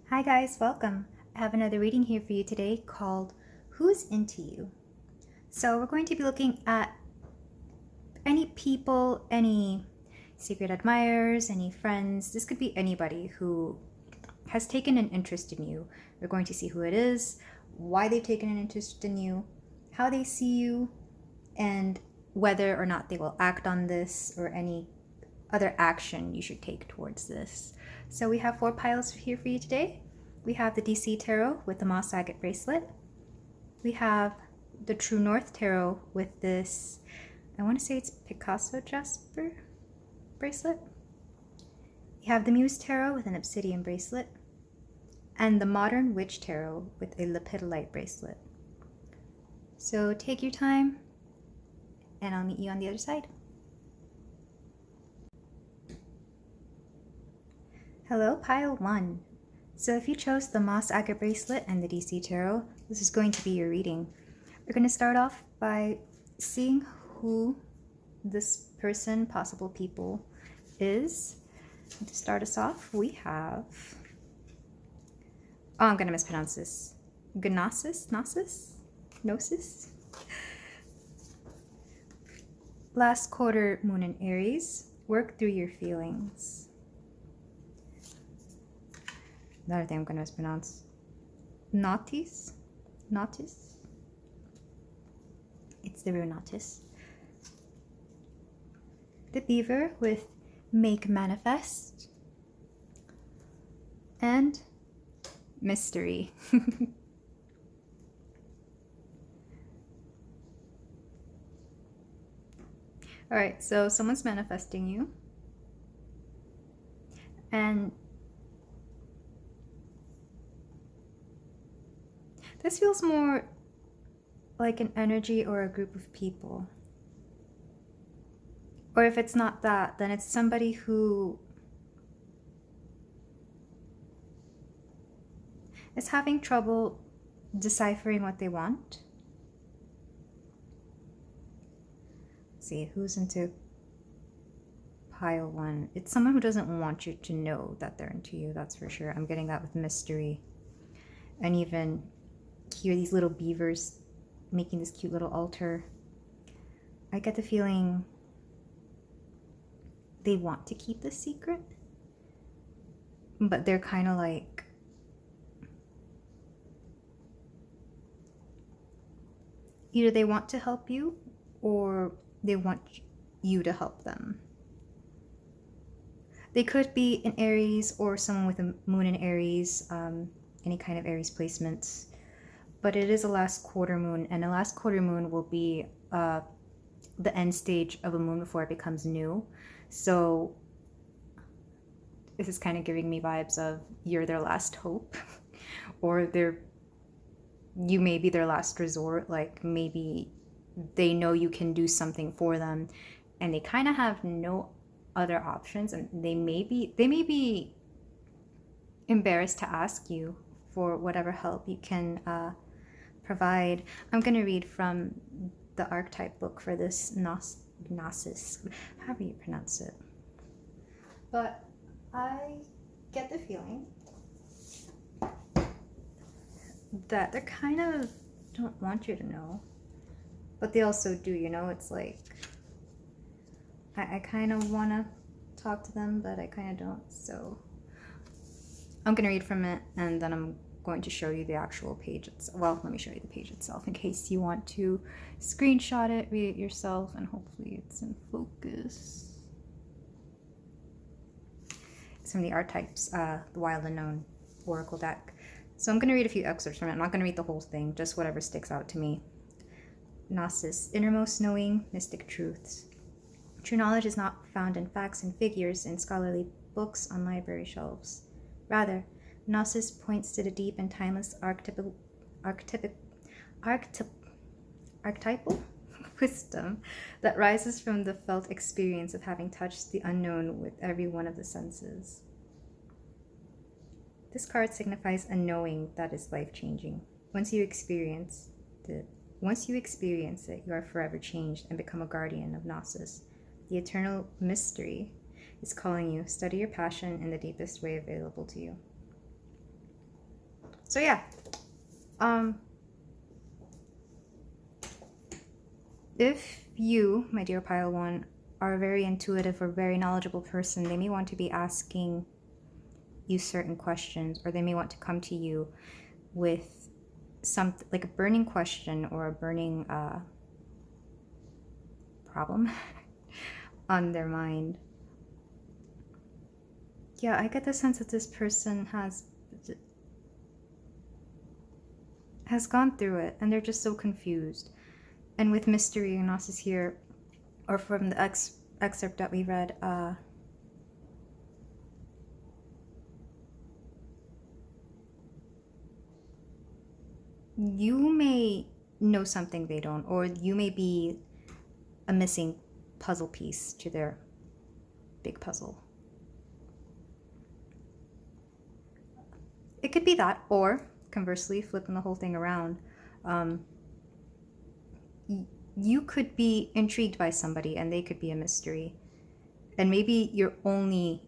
Hi guys, welcome. I have another reading here for you today called Who's Into You? So we're going to be looking at any people, any secret admirers, any friends. This could be anybody who has taken an interest in you. We're going to see who it is, why they've taken an interest in you, how they see you, and whether or not they will act on this or any other action you should take towards this. So we have 4 piles here for you today. We have the DC Tarot with the Moss Agate bracelet. We have the True North Tarot with this, I want to say it's Picasso Jasper bracelet. We have the Muse Tarot with an Obsidian bracelet. And the Modern Witch Tarot with a Lepidolite bracelet. So take your time, and I'll meet you on the other side. Hello, pile 1. So if you chose the Moss Agate bracelet and the DC Tarot, this is going to be your reading. We're going to start off by seeing who this person, possible people, is. And to start us off, we have... Oh, I'm going to mispronounce this. Gnosis? Gnosis? Last quarter moon in Aries. Work through your feelings. Another thing I'm going to mispronounce. Nautis? It's the real Nautis. The Beaver with Make Manifest. And Mystery. Alright, so someone's manifesting you. And this feels more like an energy or a group of people. Or if it's not that, then it's somebody who is having trouble deciphering what they want. Let's see, who's into pile 1? It's someone who doesn't want you to know that they're into you, that's for sure. I'm getting that with mystery. And even here, these little beavers making this cute little altar. I get the feeling they want to keep this secret, but they're kind of like, either they want to help you or they want you to help them. They could be an Aries or someone with a moon in Aries, any kind of Aries placements. But it is a last quarter moon, and a last quarter moon will be the end stage of a moon before it becomes new. So this is kind of giving me vibes of you're their last hope, or you may be their last resort. Like maybe they know you can do something for them, and they kind of have no other options, and they may be embarrassed to ask you for whatever help you can provide. I'm going to read from the archetype book for this Gnosis, however you pronounce it. But I get the feeling that they kind of don't want you to know, but they also do, you know. It's like I kind of want to talk to them, but I kind of don't. So I'm going to read from it, and then I'm going to show you the actual page itself. Well, let me show you the page itself in case you want to screenshot it, read it yourself, and hopefully it's in focus. It's from the Archetypes, the Wild Unknown Oracle deck. So I'm going to read a few excerpts from it. I'm not going to read the whole thing, just whatever sticks out to me. Gnosis, innermost knowing, mystic truths. True knowledge is not found in facts and figures in scholarly books on library shelves. Rather, Gnosis points to the deep and timeless archetypal wisdom that rises from the felt experience of having touched the unknown with every one of the senses. This card signifies a knowing that is life-changing. Once you experience it, you are forever changed and become a guardian of Gnosis. The eternal mystery is calling you. Study your passion in the deepest way available to you. So yeah, if you, my dear pile one, are a very intuitive or very knowledgeable person, they may want to be asking you certain questions, or they may want to come to you with something like a burning question or a burning problem on their mind. Yeah, I get the sense that this person has gone through it and they're just so confused. And with mystery and gnosis here, or from the excerpt that we read, you may know something they don't, or you may be a missing puzzle piece to their big puzzle. It could be that, or conversely, flipping the whole thing around, you could be intrigued by somebody and they could be a mystery. And maybe you're only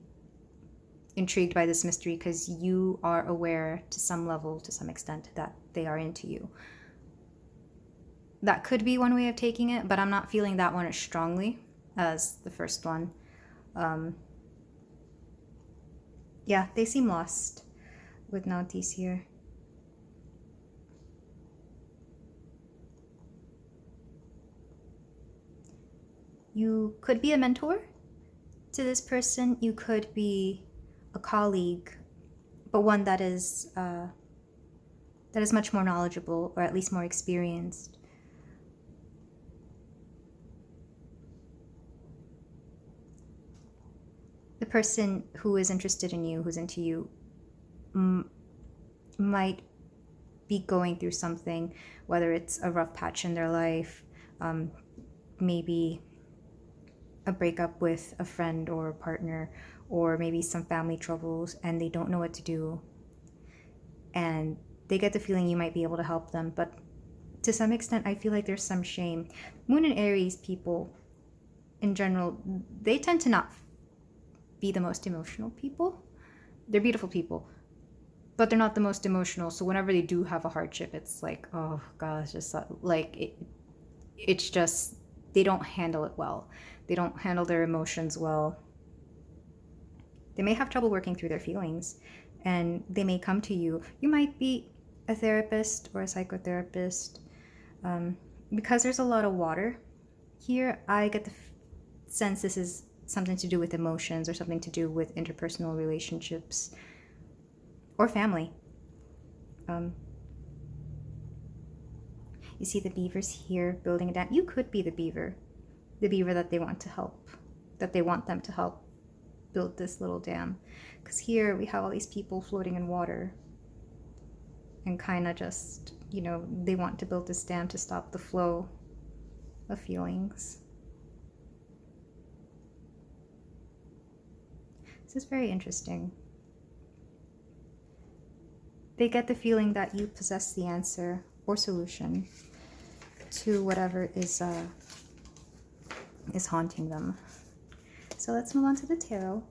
intrigued by this mystery because you are aware to some level, to some extent, that they are into you. That could be one way of taking it, but I'm not feeling that one as strongly as the first one. Yeah, they seem lost with Nautis here. You could be a mentor to this person. You could be a colleague, but one that is much more knowledgeable, or at least more experienced. The person who is interested in you, who's into you, might be going through something, whether it's a rough patch in their life, maybe a breakup with a friend or a partner, or maybe some family troubles, and they don't know what to do. And they get the feeling you might be able to help them, but to some extent, I feel like there's some shame. Moon and Aries people, in general, they tend to not be the most emotional people. They're beautiful people, but they're not the most emotional. So whenever they do have a hardship, it's like, oh God, it's just like it's just, they don't handle it well. They don't handle their emotions well. They may have trouble working through their feelings, and they may come to you. You might be a therapist or a psychotherapist. Because there's a lot of water here, I get the sense this is something to do with emotions, or something to do with interpersonal relationships or family. You see the beavers here building a dam. You could be the beaver that they want to help, that they want them to help build this little dam. Because here we have all these people floating in water and kind of just, you know, they want to build this dam to stop the flow of feelings. This is very interesting. They get the feeling that you possess the answer or solution to whatever is haunting them. So let's move on to the tarot.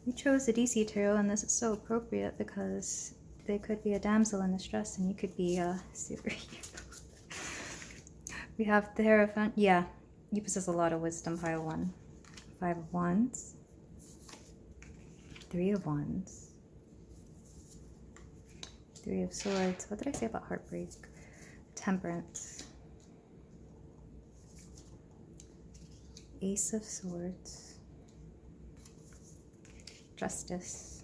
We chose the DC tarot, and this is so appropriate because they could be a damsel in distress and you could be a superhero. We have the Hierophant. Yeah, you possess a lot of wisdom, pile one. 5 of Wands. 3 of Wands. 3 of Swords. What did I say about heartbreak? Temperance. Ace of Swords. Justice.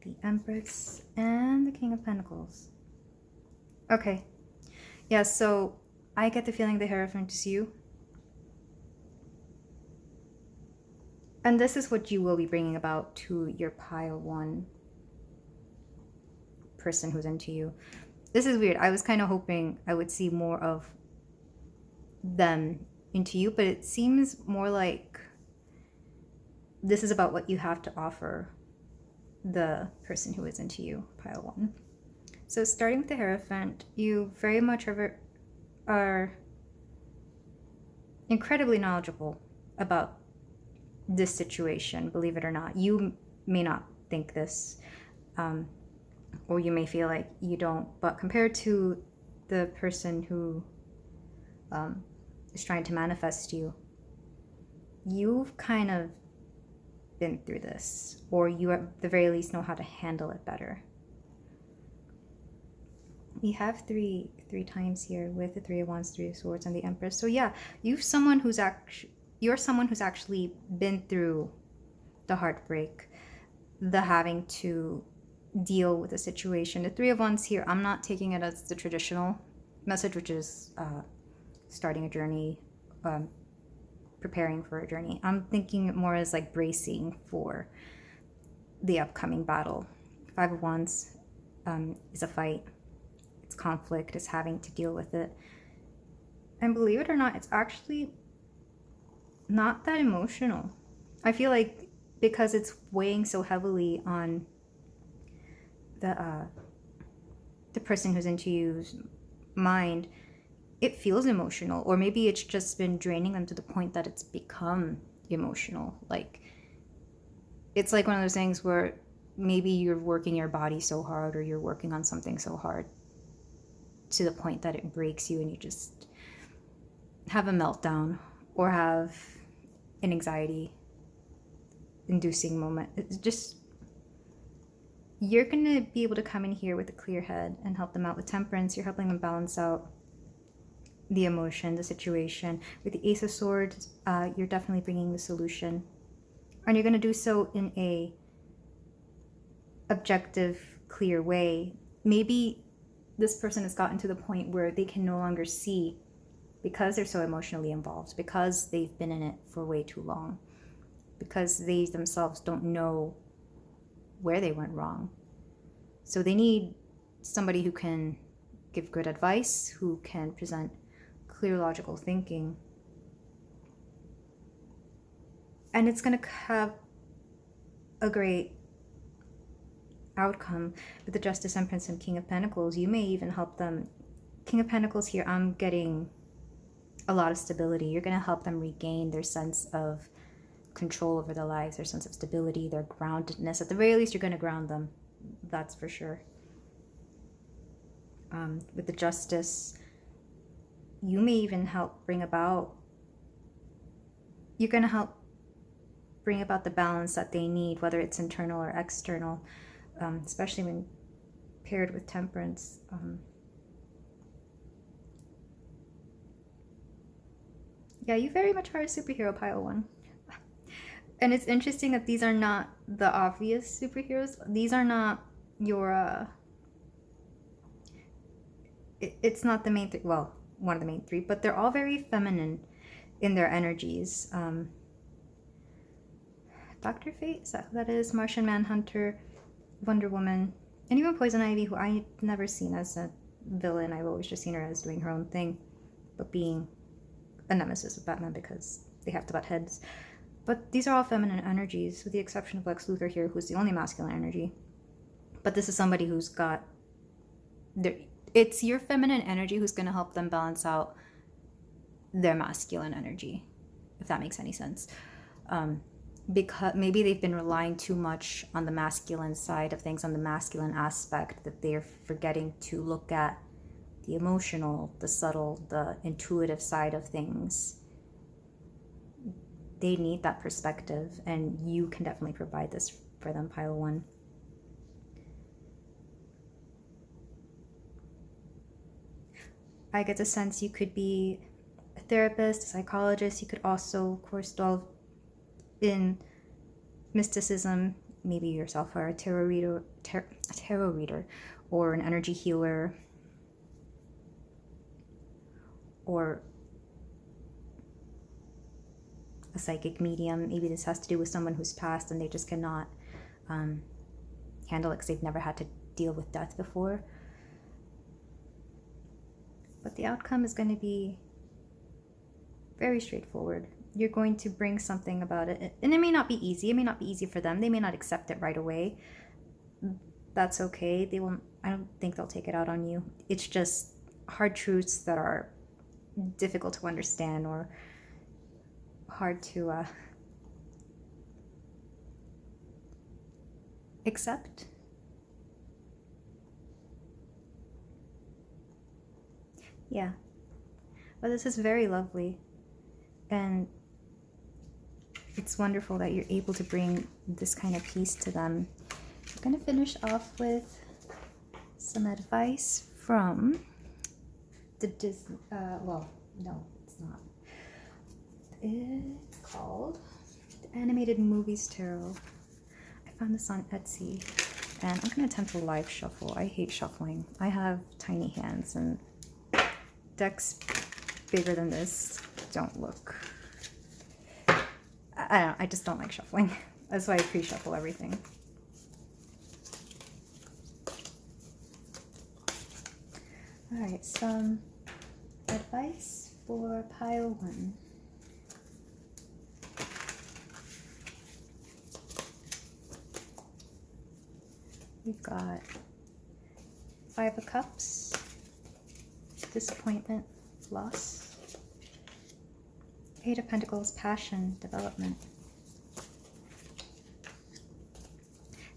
The Empress. And the King of Pentacles. Okay. Yeah, so I get the feeling the Hierophant is you. And this is what you will be bringing about to your pile one person who's into you. This is weird. I was kind of hoping I would see more of them into you, but it seems more like this is about what you have to offer the person who is into you, pile one. So starting with the Hierophant, you very much are incredibly knowledgeable about this situation, believe it or not. You may not think this, or you may feel like you don't, but compared to the person who is trying to manifest you, you've kind of been through this, or you at the very least know how to handle it better. We have three times here with the Three of Wands, Three of Swords, and the Empress. So yeah, you're someone who's actually been through the heartbreak, the having to deal with the situation. The Three of Wands here, I'm not taking it as the traditional message, which is starting a journey, preparing for a journey. I'm thinking it more as like bracing for the upcoming battle. Five of Wands is a fight. It's conflict. It's having to deal with it. And believe it or not, it's actually not that emotional. I feel like because it's weighing so heavily on the person who's into you's mind, it feels emotional, or maybe it's just been draining them to the point that it's become emotional. Like, it's like one of those things where maybe you're working your body so hard, or you're working on something so hard to the point that it breaks you and you just have a meltdown or have an anxiety inducing moment. It's just, you're going to be able to come in here with a clear head and help them out. With Temperance, you're helping them balance out the emotion, the situation. With the Ace of Swords, you're definitely bringing the solution, and you're going to do so in a objective, clear way. Maybe this person has gotten to the point where they can no longer see, because they're so emotionally involved, because they've been in it for way too long, because they themselves don't know where they went wrong. So they need somebody who can give good advice, who can present clear, logical thinking. And it's going to have a great outcome. With the Justice, Empress, and King of Pentacles, you may even help them. King of Pentacles here, I'm getting a lot of stability. You're going to help them regain their sense of control over their lives, their sense of stability, their groundedness. At the very least, you're going to ground them. That's for sure. With the Justice, you may even help bring about, you're going to help bring about the balance that they need, whether it's internal or external, especially when paired with Temperance. Yeah, you very much are a superhero, pile one. And it's interesting that these are not the obvious superheroes. These are not your, it's not the main three, well, one of the main three, but they're all very feminine in their energies. Dr. Fate, is that who that is? Martian Manhunter, Wonder Woman, and even Poison Ivy, who I've never seen as a villain. I've always just seen her as doing her own thing, but being a nemesis of Batman because they have to butt heads. But these are all feminine energies, with the exception of Lex Luthor here, who's the only masculine energy. But this is somebody who's got, it's your feminine energy who's going to help them balance out their masculine energy, if that makes any sense. Because maybe they've been relying too much on the masculine side of things, on the masculine aspect, that they're forgetting to look at the emotional, the subtle, the intuitive side of things. They need that perspective, and you can definitely provide this for them, pile one. I get the sense you could be a therapist, a psychologist. You could also, of course, delve in mysticism. Maybe yourself are a tarot reader, or an energy healer, or a psychic medium. Maybe this has to do with someone who's passed and they just cannot handle it because they've never had to deal with death before. But the outcome is going to be very straightforward. You're going to bring something about it, and it may not be easy. It may not be easy for them. They may not accept it right away. That's okay. They won't. I don't think they'll take it out on you. It's just hard truths that are difficult to understand, or hard to accept. Yeah. Well, this is very lovely. And it's wonderful that you're able to bring this kind of peace to them. I'm going to finish off with some advice from the Disney, well, no, it's not. It's called the Animated Movies Tarot. I found this on Etsy, and I'm going to attempt a live shuffle. I hate shuffling. I have tiny hands, and decks bigger than this don't look. I don't know, I just don't like shuffling. That's why I pre-shuffle everything. Alright, some advice for pile 1. We've got 5 of Cups, disappointment, loss. 8 of Pentacles, passion, development.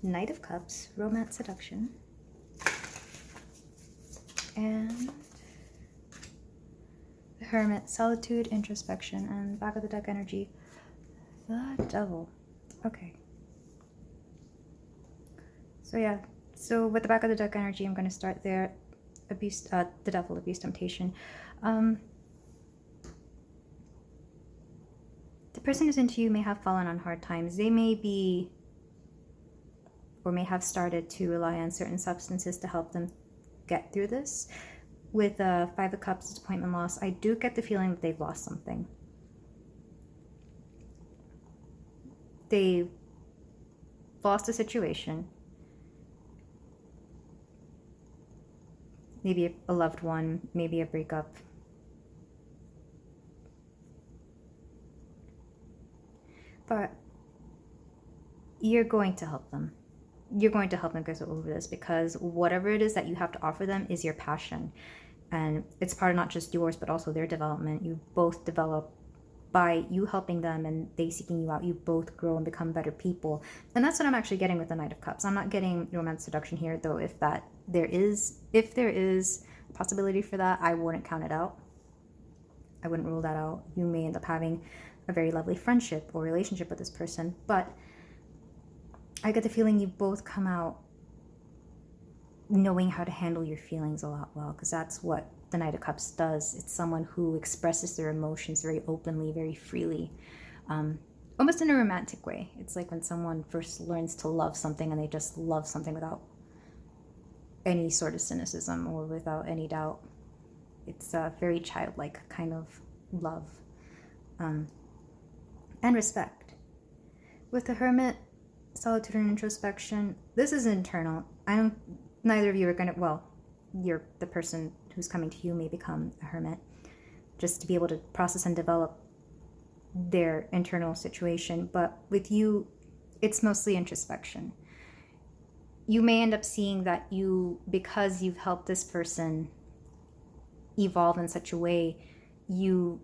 Knight of Cups, romance, seduction. And the Hermit, solitude, introspection. And back of the deck energy, the Devil. Okay. So yeah, so with the back of the deck energy, I'm going to start there. Abuse, the Devil, abuse, temptation. The person who's into you may have fallen on hard times. They may be, or may have started to rely on certain substances to help them get through this. With 5 of Cups, disappointment, loss, I do get the feeling that they've lost something. They've lost a situation. Maybe a loved one, maybe a breakup. But you're going to help them. You're going to help them get over this, because whatever it is that you have to offer them is your passion. And it's part of not just yours, but also their development. You both develop by you helping them and they seeking you out. You both grow and become better people. And that's what I'm actually getting with the Knight of Cups. I'm not getting romance, seduction here, though. If there is a possibility for that, I wouldn't count it out. I wouldn't rule that out. You may end up having a very lovely friendship or relationship with this person, but I get the feeling you both come out knowing how to handle your feelings a lot well, because that's what the Knight of Cups does. It's someone who expresses their emotions very openly, very freely, almost in a romantic way. It's like when someone first learns to love something and they just love something without any sort of cynicism or without any doubt. It's a very childlike kind of love and respect. With the Hermit, solitude and introspection, this is internal. Neither of you are gonna, well, the person who's coming to you may become a hermit, just to be able to process and develop their internal situation. But with you, it's mostly introspection. You may end up seeing that because you've helped this person evolve in such a way, you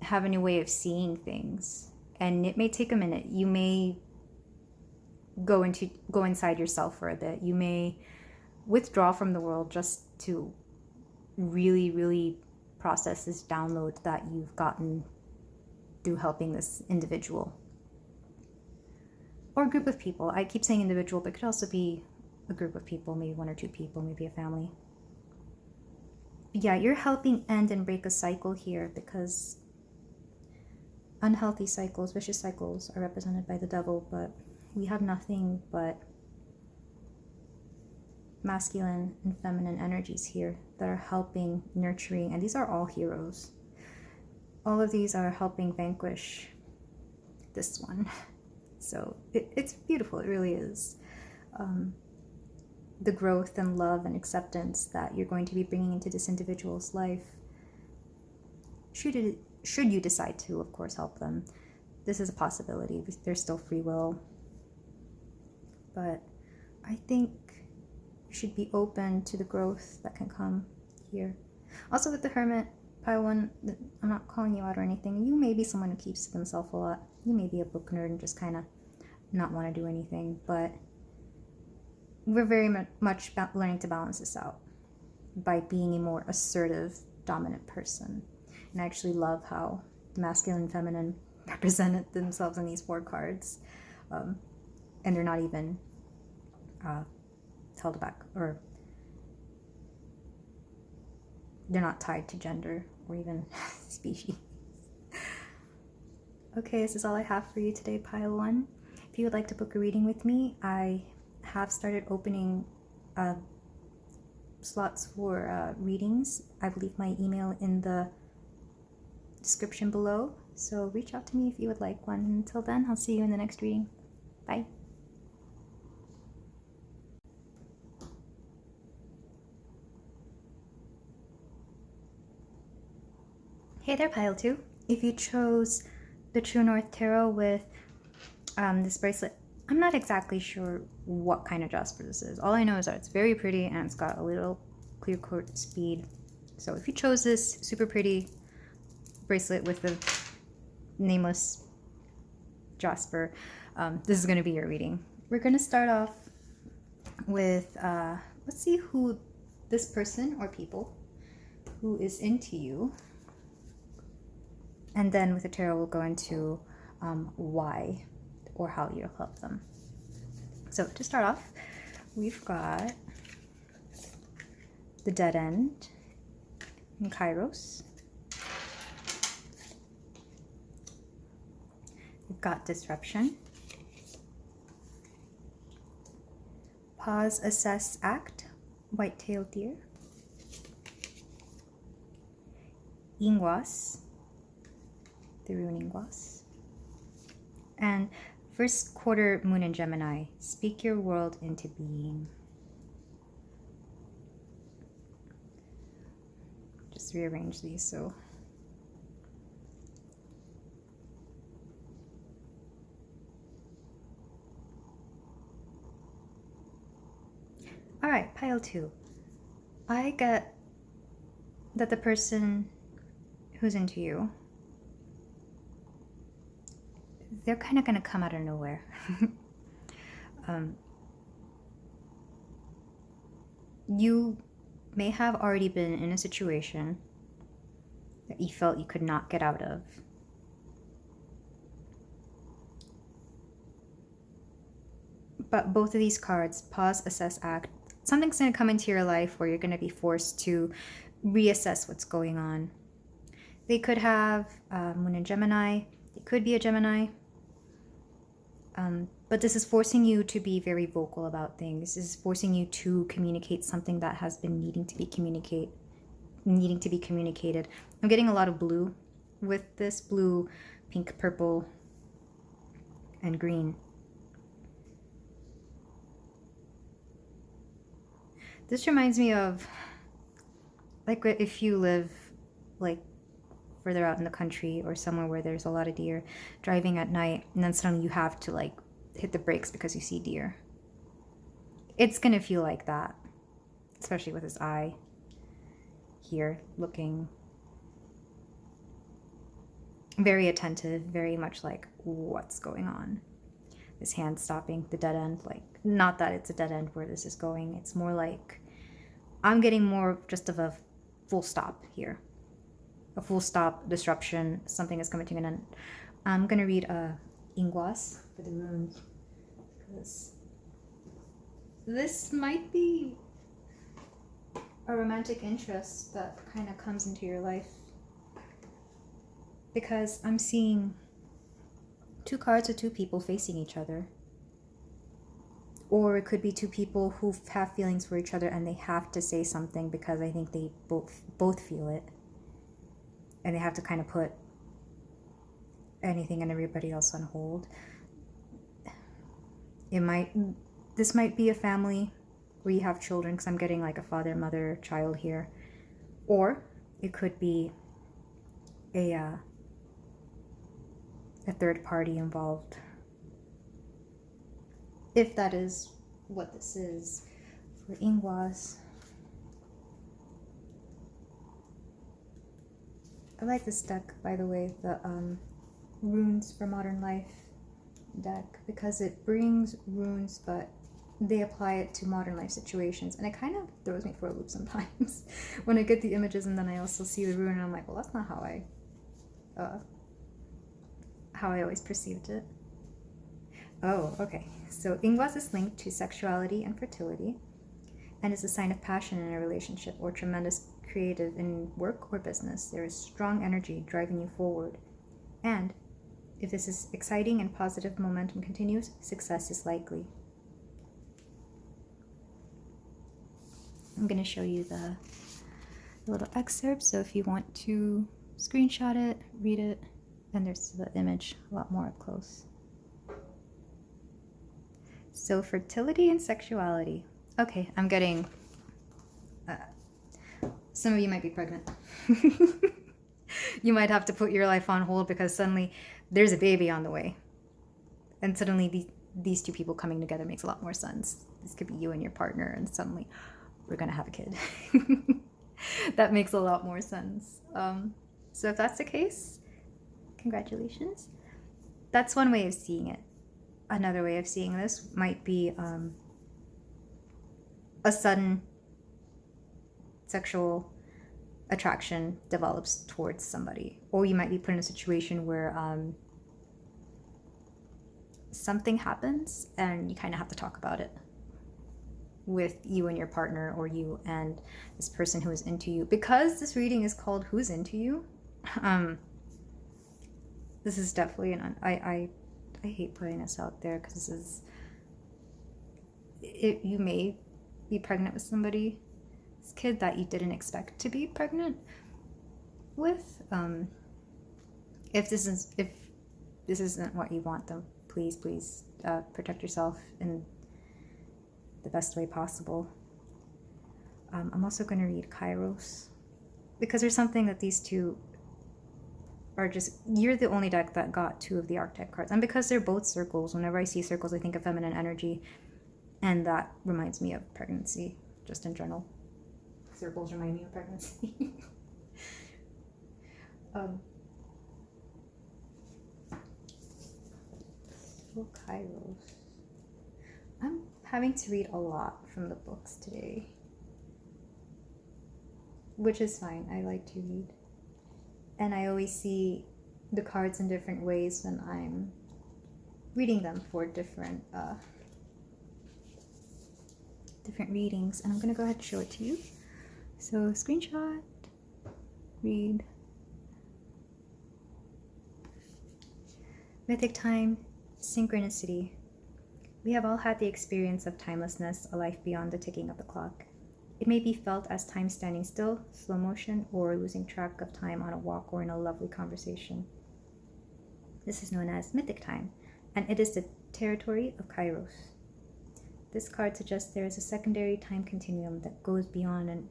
have a new way of seeing things. And it may take a minute. You may go inside yourself for a bit. You may withdraw from the world just to really, really process this download that you've gotten through helping this individual. Or a group of people. I keep saying individual, but it could also be a group of people, maybe 1 or 2 people, maybe a family. Yeah, you're helping end and break a cycle here, because unhealthy cycles, vicious cycles are represented by the Devil, but we have nothing but masculine and feminine energies here that are helping, nurturing, and these are all heroes. All of these are helping vanquish this one. So it's beautiful, it really is. The growth and love and acceptance that you're going to be bringing into this individual's life, should you decide to, of course, help them. This is a possibility. There's still free will. But I think you should be open to the growth that can come here. Also with the Hermit, pile 1, I'm not calling you out or anything. You may be someone who keeps to themselves a lot. You may be a book nerd and just kind of not want to do anything. But we're very much learning to balance this out by being a more assertive, dominant person. And I actually love how the masculine and feminine represented themselves in these 4 cards. And they're not even held back, or they're not tied to gender or even species. Okay, this is all I have for you today, pile 1. If you would like to book a reading with me, I have started opening slots for readings. I will leave my email in the description below, so reach out to me if you would like one. Until then, I'll see you in the next reading. Bye. Hey there, pile 2. If you chose the True North Tarot with this bracelet, I'm not exactly sure what kind of jasper this is. All I know is that it's very pretty and it's got a little clear quartz bead. So if you chose this super pretty bracelet with the nameless jasper, this is going to be your reading. We're going to start off with, let's see who this person or people who is into you. And then with the tarot, we'll go into why or how you'll help them. So to start off, we've got the Dead End in Kairos. We've got Disruption. Pause, Assess, Act, White-tailed Deer. Ingwas, the rune Ingwas. And first quarter moon in Gemini, speak your world into being. Just rearrange these so. All right, pile 2. I get that the person who's into you, they're kind of going to come out of nowhere. You may have already been in a situation that you felt you could not get out of. But both of these cards, pause, assess, act, something's going to come into your life where you're going to be forced to reassess what's going on. They could have moon in Gemini. They could be a Gemini. But this is forcing you to be very vocal about things. This is forcing you to communicate something that has been needing to be communicated. I'm getting a lot of blue with this. Blue, pink, purple, and green. This reminds me of, like, if you live, like, further out in the country or somewhere where there's a lot of deer, driving at night, and then suddenly you have to, like, hit the brakes because you see deer. It's gonna feel like that, especially with his eye here, looking very attentive, very much like, what's going on? This hand stopping, the dead end, like, not that it's a dead end where this is going, it's more like, I'm getting more just of a full stop here. A full stop, disruption, something is coming to an end. I'm going to read Ingwas for the runes, because this might be a romantic interest that kind of comes into your life. Because I'm seeing 2 cards of 2 people facing each other. Or it could be 2 people who have feelings for each other and they have to say something because I think they both feel it. And they have to kind of put anything and everybody else on hold. This might be a family where you have children, because I'm getting like a father, mother, child here. Or it could be a third party involved. If that is what this is for Ingwas. I like this deck, by the way, the Runes for Modern Life deck, because it brings runes, but they apply it to modern life situations, and it kind of throws me for a loop sometimes when I get the images and then I also see the rune and I'm like, well, that's not how I always perceived it. Oh, okay. So Ingwas is linked to sexuality and fertility and is a sign of passion in a relationship or tremendous creative in work or business. There is strong energy driving you forward. And if this is exciting and positive momentum continues, success is likely. I'm going to show you the little excerpt. So if you want to screenshot it, read it, and there's the image a lot more up close. So fertility and sexuality. Okay, I'm getting... some of you might be pregnant. You might have to put your life on hold because suddenly there's a baby on the way. And suddenly these two people coming together makes a lot more sense. This could be you and your partner, and suddenly we're going to have a kid. That makes a lot more sense. So if that's the case, congratulations. That's one way of seeing it. Another way of seeing this might be a sudden sexual attraction develops towards somebody. Or you might be put in a situation where something happens and you kind of have to talk about it with you and your partner, or you and this person who is into you. Because this reading is called Who's Into You, this is definitely I hate putting this out there because this is you may be pregnant with somebody's kid that you didn't expect to be pregnant with. If this isn't what you want, then please protect yourself in the best way possible. I'm also going to read Kairos because there's something that these two are just... You're the only deck that got 2 of the archetype cards, and because they're both circles, whenever I see circles I think of feminine energy, and that reminds me of pregnancy just in general. Circles remind me of pregnancy. So Kairos. I'm having to read a lot from the books today, which is fine. I like to read, and I always see the cards in different ways when I'm reading them for different readings. And I'm gonna go ahead and show it to you. So screenshot, read. Mythic time, synchronicity. We have all had the experience of timelessness, a life beyond the ticking of the clock. It may be felt as time standing still, slow motion, or losing track of time on a walk or in a lovely conversation. This is known as mythic time, and it is the territory of Kairos. This card suggests there is a secondary time continuum that goes beyond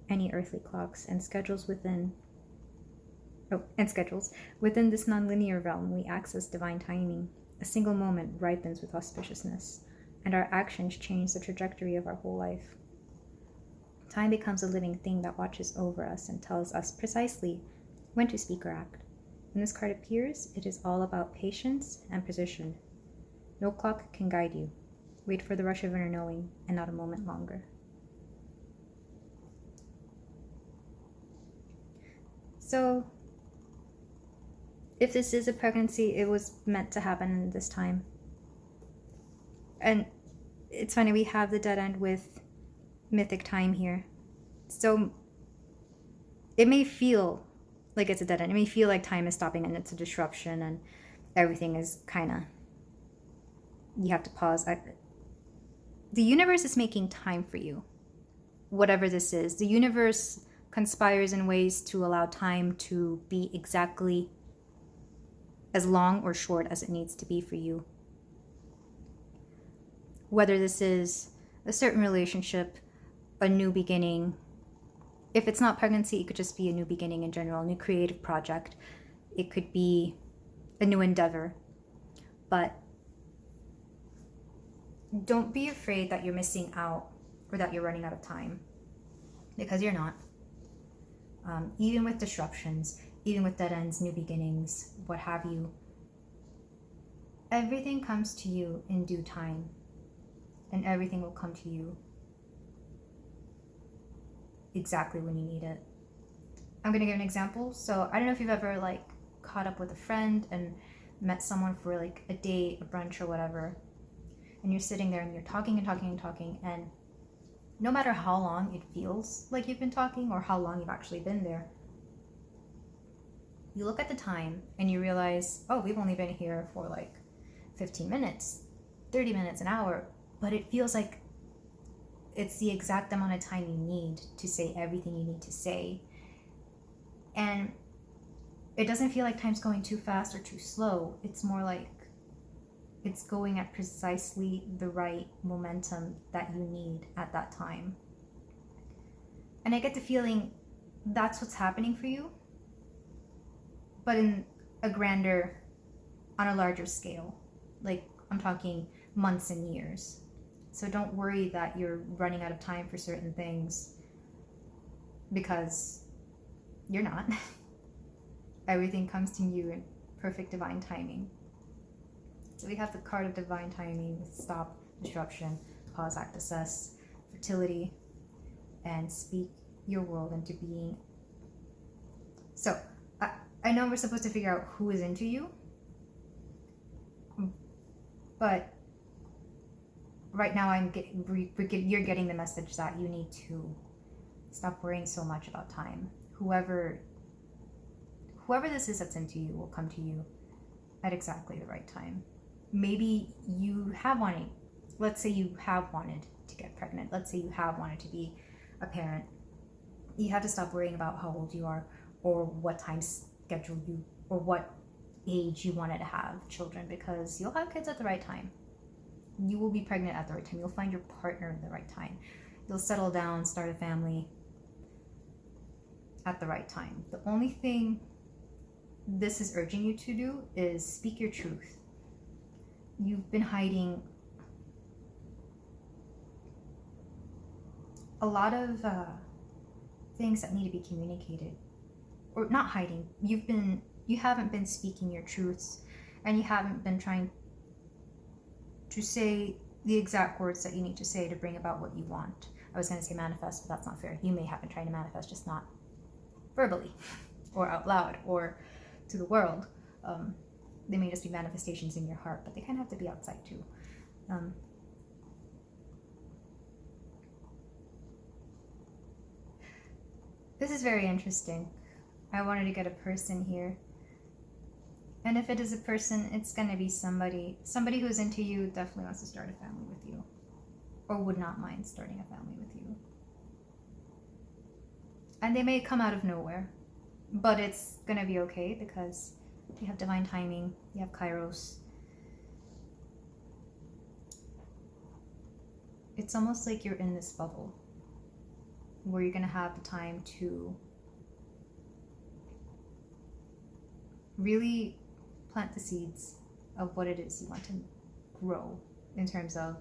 any earthly clocks and schedules. Within this nonlinear realm, we access divine timing. A single moment ripens with auspiciousness, and our actions change the trajectory of our whole life. Time becomes a living thing that watches over us and tells us precisely when to speak or act. When this card appears, it is all about patience and precision. No clock can guide you. Wait for the rush of inner knowing, and not a moment longer. So, if this is a pregnancy, it was meant to happen in this time. And it's funny, we have the dead end with mythic time here. So it may feel like it's a dead end. It may feel like time is stopping and it's a disruption and everything is kind of... You have to pause. The universe is making time for you. Whatever this is. The universe conspires in ways to allow time to be exactly as long or short as it needs to be for you. Whether this is a certain relationship, a new beginning. If it's not pregnancy, it could just be a new beginning in general, a new creative project. It could be a new endeavor. But don't be afraid that you're missing out or that you're running out of time, because you're not. Even with disruptions, even with dead ends, new beginnings, what have you, everything comes to you in due time. and everything will come to you exactly when you need it. I'm gonna give an example. So I don't know if you've ever like caught up with a friend and met someone for like a date, a brunch or whatever, and you're sitting there and you're talking and talking and talking, and no matter how long it feels like you've been talking or how long you've actually been there, you look at the time and you realize, oh, we've only been here for like 15 minutes, 30 minutes, an hour, but it feels like it's the exact amount of time you need to say everything you need to say. And it doesn't feel like time's going too fast or too slow. It's more like it's going at precisely the right momentum that you need at that time. And I get the feeling that's what's happening for you, but in a grander, on a larger scale. Like, I'm talking months and years. So don't worry that you're running out of time for certain things, because you're not. Everything comes to you in perfect divine timing. So we have the card of divine timing: stop, disruption, pause, act, assess, fertility, and speak your world into being. So I know we're supposed to figure out who is into you, but right now you're getting the message that you need to stop worrying so much about time. Whoever this is that's into you will come to you at exactly the right time. Maybe you have wanted, let's say you have wanted to get pregnant. Let's say you have wanted to be a parent. You have to stop worrying about how old you are or what time schedule you or what age you wanted to have children, because you'll have kids at the right time. You will be pregnant at the right time. You'll find your partner at the right time. You'll settle down, start a family at the right time. The only thing this is urging you to do is speak your truth. You've been hiding a lot of things that need to be communicated, or not hiding. You haven't been speaking your truths, and you haven't been trying to say the exact words that you need to say to bring about what you want. I was going to say manifest, but that's not fair. You may have been trying to manifest, just not verbally or out loud or to the world. They may just be manifestations in your heart, but they kind of have to be outside too. This is very interesting. I wanted to get a person here. And if it is a person, it's going to be somebody who's into you, definitely wants to start a family with you, or would not mind starting a family with you. And they may come out of nowhere, but it's going to be okay, because you have divine timing, you have Kairos. It's almost like you're in this bubble where you're going to have the time to really plant the seeds of what it is you want to grow in terms of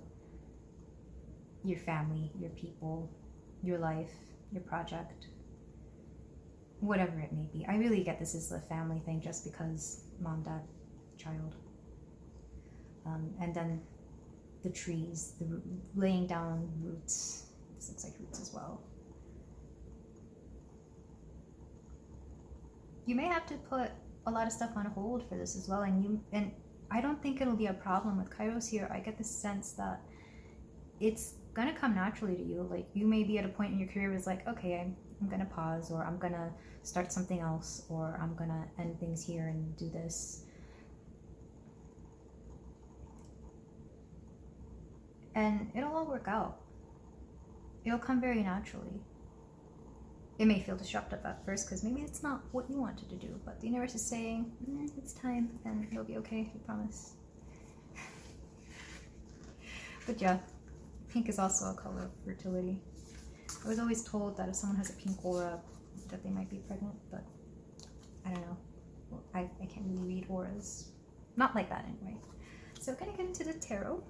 your family, your people, your life, your project, whatever it may be. I really get this is the family thing just because mom, dad, child. And then the trees, the laying down roots. This looks like roots as well. You may have to put a lot of stuff on hold for this as well, and I don't think it'll be a problem with Kairos here. I get the sense that it's gonna come naturally to you. Like, you may be at a point in your career where it's like, okay, I'm gonna pause, or I'm gonna start something else, or I'm gonna end things here and do this. And it'll all work out. It'll come very naturally. It may feel disruptive at first because maybe it's not what you wanted to do, but the universe is saying, it's time, and it'll be okay, I promise. But yeah, pink is also a color of fertility. I was always told that if someone has a pink aura, that they might be pregnant, but I don't know. Well, I can't really read auras. Not like that anyway. So we're gonna get into the tarot.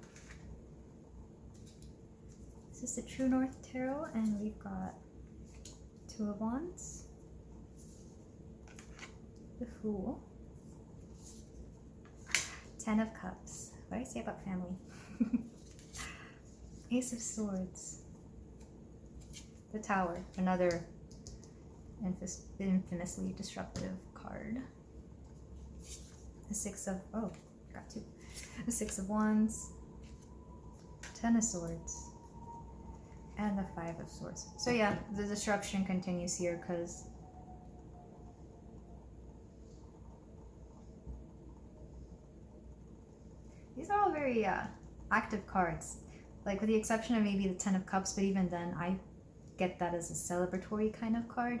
This is the True North Tarot, and we've got Two of Wands, the Fool, 10 of Cups. What do I say about family? Ace of Swords. The Tower, another infamously disruptive card. The Six of, oh, got two. The Six of Wands. Ten of Swords. And the Five of Swords. So yeah, the disruption continues here because these are all very active cards. Like with the exception of maybe the Ten of Cups, but even then I get that as a celebratory kind of card.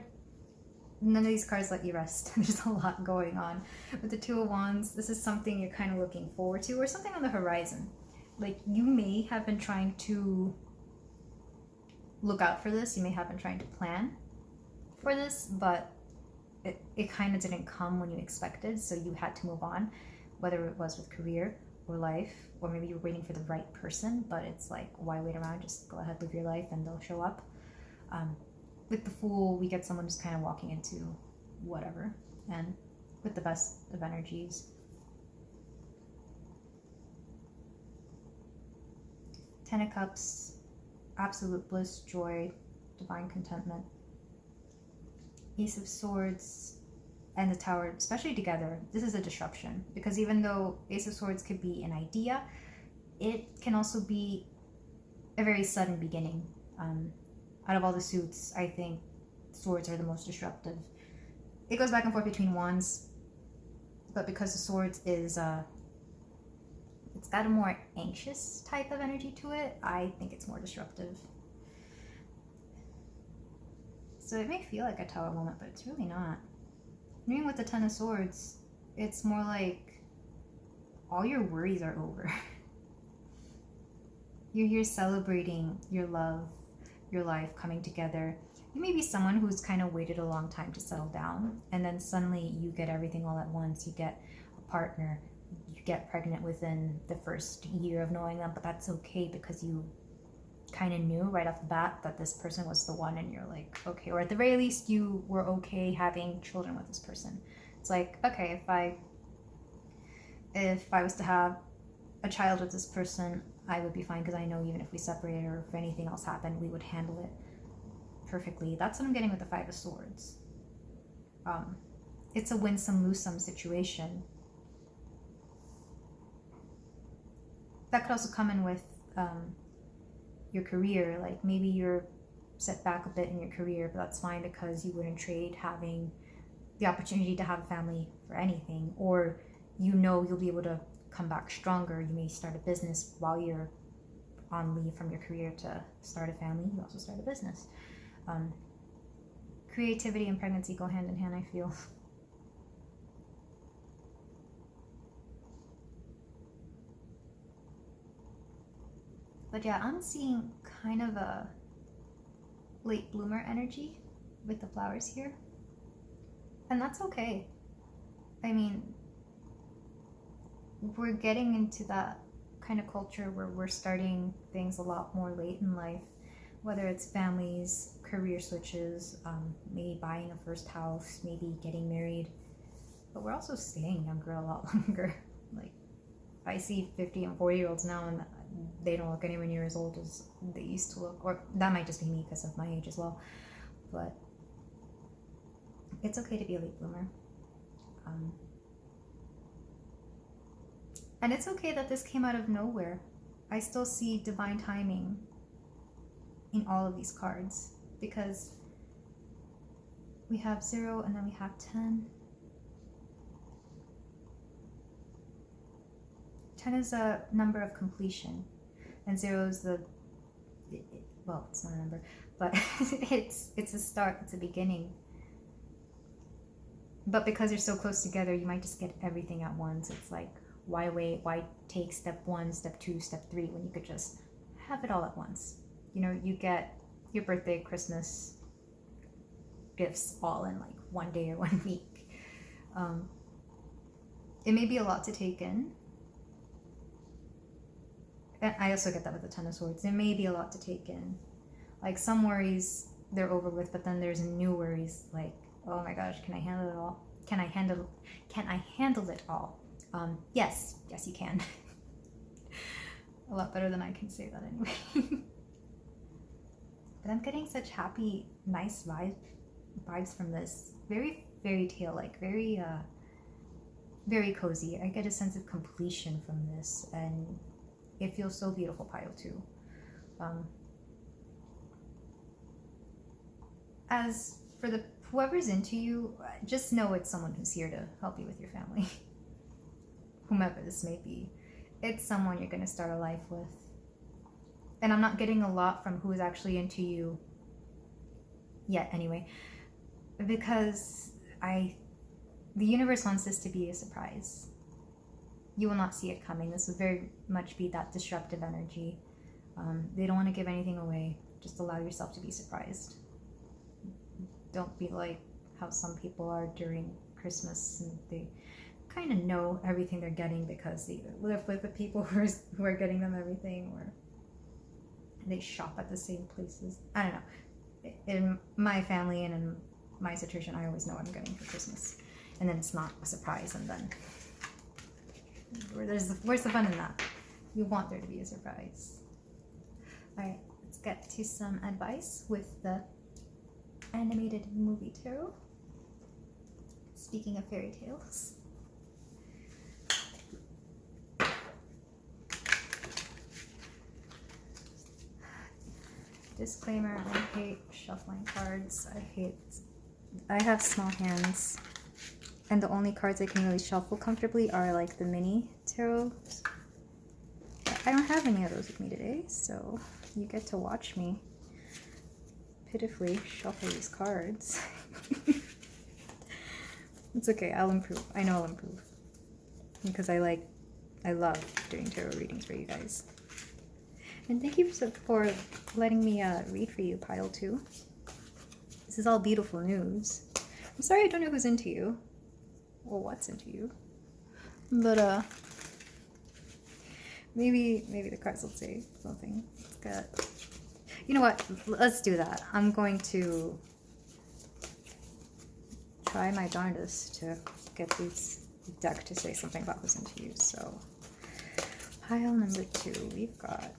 None of these cards let you rest. There's a lot going on. With the Two of Wands, this is something you're kind of looking forward to or something on the horizon. Like you may have been trying to look out for this. You may have been trying to plan for this, but it kind of didn't come when you expected. So you had to move on, whether it was with career or life, or maybe you were waiting for the right person, but it's like, why wait around? Just go ahead, live your life and they'll show up. With the Fool, we get someone just kind of walking into whatever, and with the best of energies. Ten of Cups, absolute bliss, joy, divine contentment. Ace of Swords and the Tower, especially together, this is a disruption, because even though Ace of Swords could be an idea, it can also be a very sudden beginning. Out of all the suits, I think swords are the most disruptive. It goes back and forth between wands, but because the swords is, it's got a more anxious type of energy to it, I think it's more disruptive. So it may feel like a Tower moment, but it's really not. Even with the Ten of Swords, it's more like all your worries are over. You're here celebrating your love, your life coming together. You may be someone who's kind of waited a long time to settle down, and then suddenly you get everything all at once. You get a partner, you get pregnant within the first year of knowing them, but that's okay because you kind of knew right off the bat that this person was the one, and you're like, okay, or at the very least you were okay having children with this person. It's like, okay, if I was to have a child with this person, I would be fine because I know even if we separated or if anything else happened, we would handle it perfectly. That's what I'm getting with the Five of Swords. It's a win-some, lose-some situation. That could also come in with your career. Like maybe you're set back a bit in your career, but that's fine because you wouldn't trade having the opportunity to have a family for anything, or you know you'll be able to come back stronger. You may start a business while you're on leave from your career to start a family. You also start a business. Creativity and pregnancy go hand in hand, I feel. But yeah, I'm seeing kind of a late bloomer energy with the flowers here. And that's okay. I mean, we're getting into that kind of culture where we're starting things a lot more late in life, whether it's families, career switches, maybe buying a first house, maybe getting married, but we're also staying younger a lot longer. Like, I see 50 and 40-year-olds now and they don't look anywhere near as old as they used to look, or that might just be me because of my age as well, but it's okay to be a late bloomer. And it's okay that this came out of nowhere. I still see divine timing in all of these cards because we have 0 and then we have 10. 10 is a number of completion, and 0 is well, it's not a number, but it's a start, it's a beginning. But because you're so close together, you might just get everything at once. It's like, why wait? Why take step 1, step 2, step 3 when you could just have it all at once? You know, you get your birthday, Christmas gifts all in like one day or 1 week. It may be a lot to take in. And I also get that with the Ten of Swords. It may be a lot to take in. Like some worries, they're over with, but then there's new worries like, oh my gosh, can I handle it all? Can I handle it all? Yes, you can. a lot better than I can say that anyway. But I'm getting such happy, nice vibes from this. Very fairy tale, like very cozy. I get a sense of completion from this, and it feels so beautiful, pile too. As for the whoever's into you, just know it's someone who's here to help you with your family. Whomever this may be, it's someone you're going to start a life with. And I'm not getting a lot from who is actually into you yet anyway, because the universe wants this to be a surprise. You will not see it coming. This will very much be that disruptive energy. They don't want to give anything away. Just allow yourself to be surprised. Don't be like how some people are during Christmas, and they kind of know everything they're getting because they live with the people who are getting them everything, or they shop at the same places. I don't know. In my family and in my situation, I always know what I'm getting for Christmas, and then it's not a surprise, and then where's the fun in that? You want there to be a surprise. All right, let's get to some advice with the animated movie tarot. Speaking of fairy tales. Disclaimer, I hate shuffling cards. I have small hands, and the only cards I can really shuffle comfortably are like the mini tarot. I don't have any of those with me today, so you get to watch me pitifully shuffle these cards. It's okay, I'll improve. I know I'll improve. Because I love doing tarot readings for you guys. And thank you for letting me read for you, Pile 2. This is all beautiful news. I'm sorry I don't know who's into you. Or what's into you. But, maybe the cards will say something. Let's get... You know what? Let's do that. I'm going to try my darndest to get this deck to say something about who's into you. So, pile number 2, we've got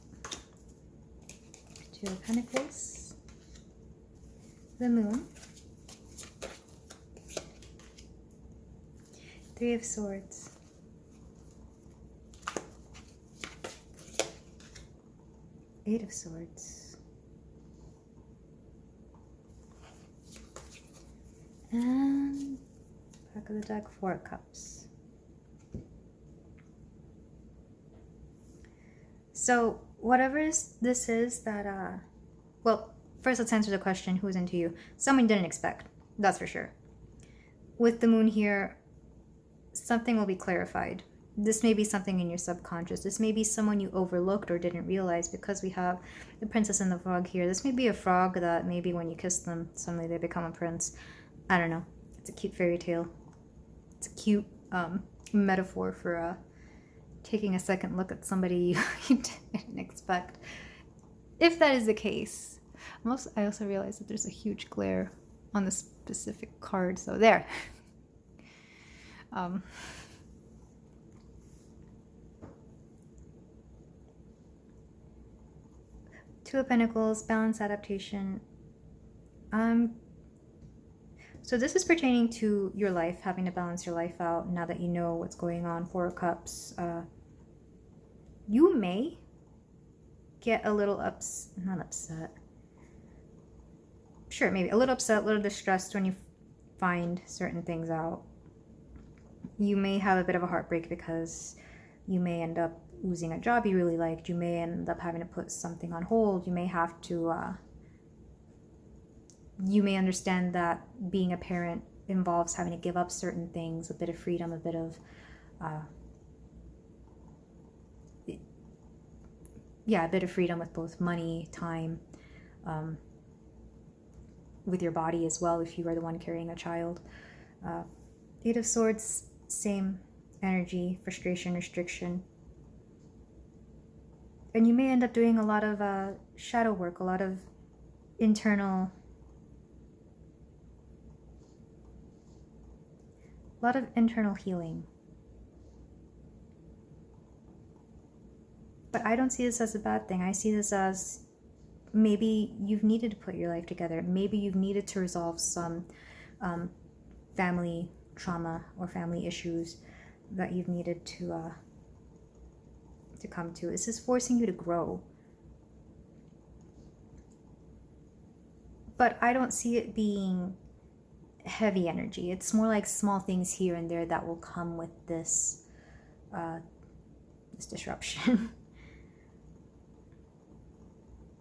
Two of Pentacles, the Moon, Three of Swords, Eight of Swords, and back of the deck, Four of Cups. So whatever this is that, well, first let's answer the question, who's into you? Someone you didn't expect, that's for sure. With the Moon here, something will be clarified. This may be something in your subconscious. This may be someone you overlooked or didn't realize, because we have the Princess and the Frog here. This may be a frog that maybe when you kiss them, suddenly they become a prince. I don't know. It's a cute fairy tale. It's a cute metaphor for taking a second look at somebody you didn't expect. If that is the case, I also realized that there's a huge glare on the specific card, so there. Two of Pentacles, balance, adaptation. So this is pertaining to your life, having to balance your life out now that you know what's going on. Four of Cups. You may get a little not upset. Sure, maybe a little upset, a little distressed when you find certain things out. You may have a bit of a heartbreak because you may end up losing a job you really liked. You may end up having to put something on hold. You may have to, you may understand that being a parent involves having to give up certain things, a bit of freedom, a bit of, a bit of freedom with both money, time, with your body as well if you are the one carrying a child. Eight of Swords, same energy, frustration, restriction. And you may end up doing a lot of shadow work, a lot of internal healing. But I don't see this as a bad thing. I see this as maybe you've needed to put your life together. Maybe you've needed to resolve some family trauma or family issues that you've needed to come to. This is forcing you to grow. But I don't see it being heavy energy. It's more like small things here and there that will come with this this disruption.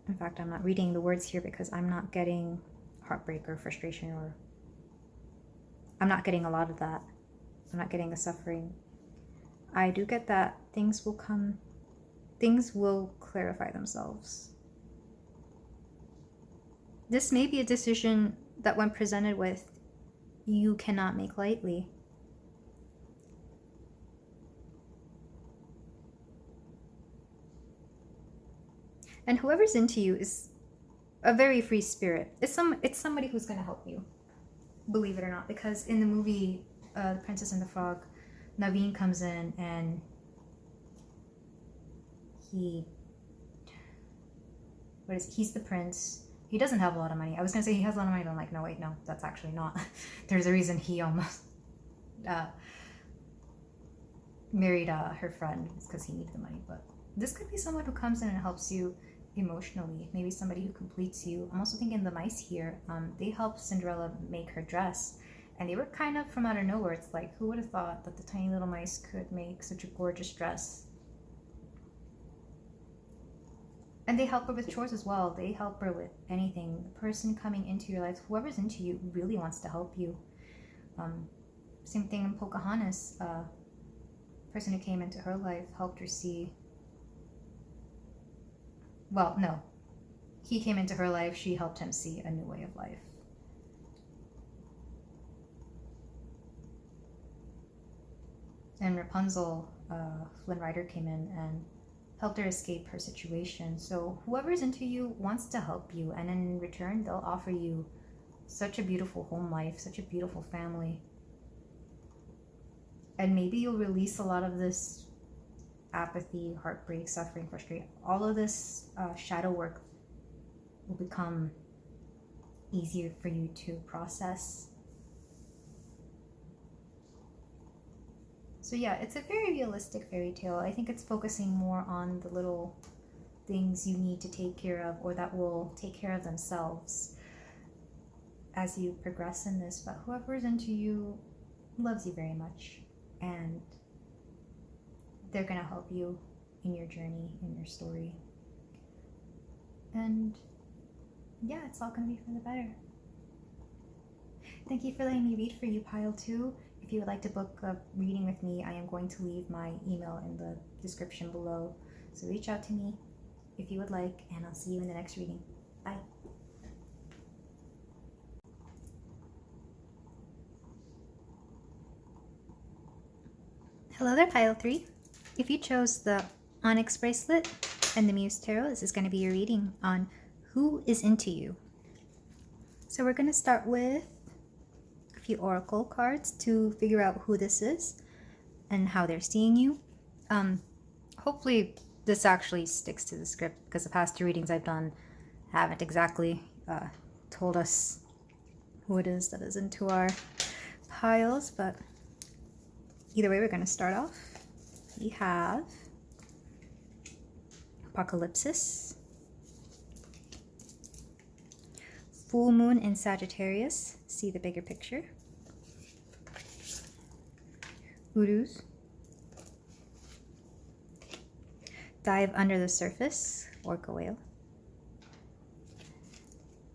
In fact, I'm not reading the words here because I'm not getting heartbreak or frustration, or I'm not getting a lot of that. I'm not getting the suffering. I do get that things will come, things will clarify themselves. This may be a decision that when presented with, you cannot make lightly. And whoever's into you is a very free spirit. It's somebody who's going to help you, believe it or not. Because in the movie The Princess and the Frog, Naveen comes in and he's the prince. He doesn't have a lot of money. I was going to say he has a lot of money, but I'm like, no, wait, no, that's actually not. There's a reason he almost married her friend. It's because he needed the money. But this could be someone who comes in and helps you emotionally. Maybe somebody who completes you. I'm also thinking the mice here. They helped Cinderella make her dress. And they were kind of from out of nowhere. It's like, who would have thought that the tiny little mice could make such a gorgeous dress? And they help her with chores as well. They help her with anything. The person coming into your life, whoever's into you, really wants to help you. Same thing in Pocahontas. Person who came into her life helped her see. Well, no. He came into her life. She helped him see a new way of life. And Rapunzel, Flynn Rider came in and helped her escape her situation. So whoever's into you wants to help you, and in return they'll offer you such a beautiful home life, such a beautiful family. And maybe you'll release a lot of this apathy, heartbreak, suffering, frustration. All of this shadow work will become easier for you to process. So yeah, it's a very realistic fairy tale. I think it's focusing more on the little things you need to take care of, or that will take care of themselves as you progress in this. But whoever's into you loves you very much, and they're going to help you in your journey, in your story. And yeah, it's all going to be for the better. Thank you for letting me read for you, Pile 2. If you would like to book a reading with me, I am going to leave my email in the description below. So reach out to me if you would like, and I'll see you in the next reading. Bye. Hello there, Pile 3. If you chose the Onyx bracelet and the Muse Tarot, this is going to be your reading on who is into you. So we're going to start with a few oracle cards to figure out who this is and how they're seeing you. Hopefully this actually sticks to the script, because the past two readings I've done haven't exactly told us who it is that is into our piles, but either way, we're going to start off. We have Apocalypsis, Full Moon in Sagittarius, see the bigger picture, Uruz, Dive Under the Surface, Orca Whale,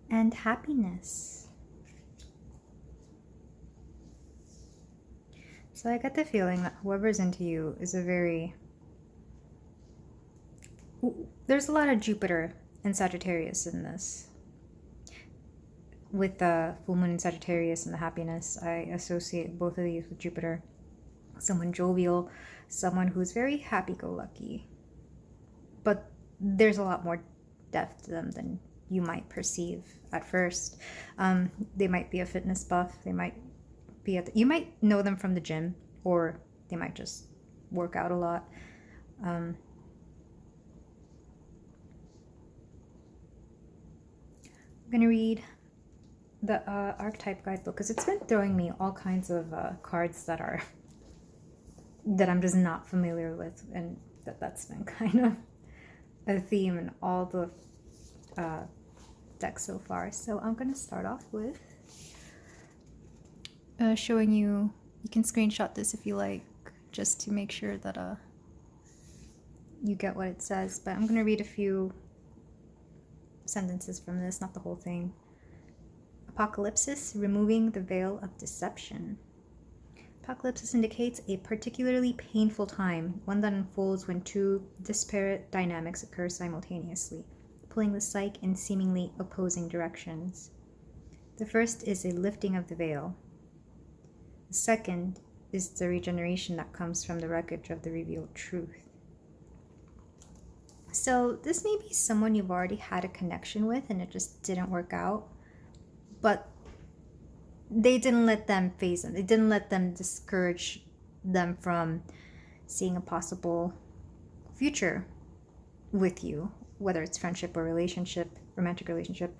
and Happiness. So I get the feeling that whoever's into you is there's a lot of Jupiter and Sagittarius in this. With the full moon in Sagittarius and the happiness, I associate both of these with Jupiter. Someone jovial, someone who's very happy-go-lucky. But there's a lot more depth to them than you might perceive at first. They might be a fitness buff. They might be you might know them from the gym, or they might just work out a lot. I'm going to read the archetype guidebook because it's been throwing me all kinds of cards that I'm just not familiar with, and that's been kind of a theme in all the decks so far. So I'm going to start off with showing you. You can screenshot this if you like, just to make sure that you get what it says. But I'm going to read a few sentences from this, not the whole thing. Apocalypsis, removing the veil of deception. Apocalypsis indicates a particularly painful time, one that unfolds when two disparate dynamics occur simultaneously, pulling the psyche in seemingly opposing directions. The first is a lifting of the veil. The second is the regeneration that comes from the wreckage of the revealed truth. So this may be someone you've already had a connection with and it just didn't work out, but they didn't let them phase them. They didn't let them discourage them from seeing a possible future with you, whether it's friendship or relationship, romantic relationship,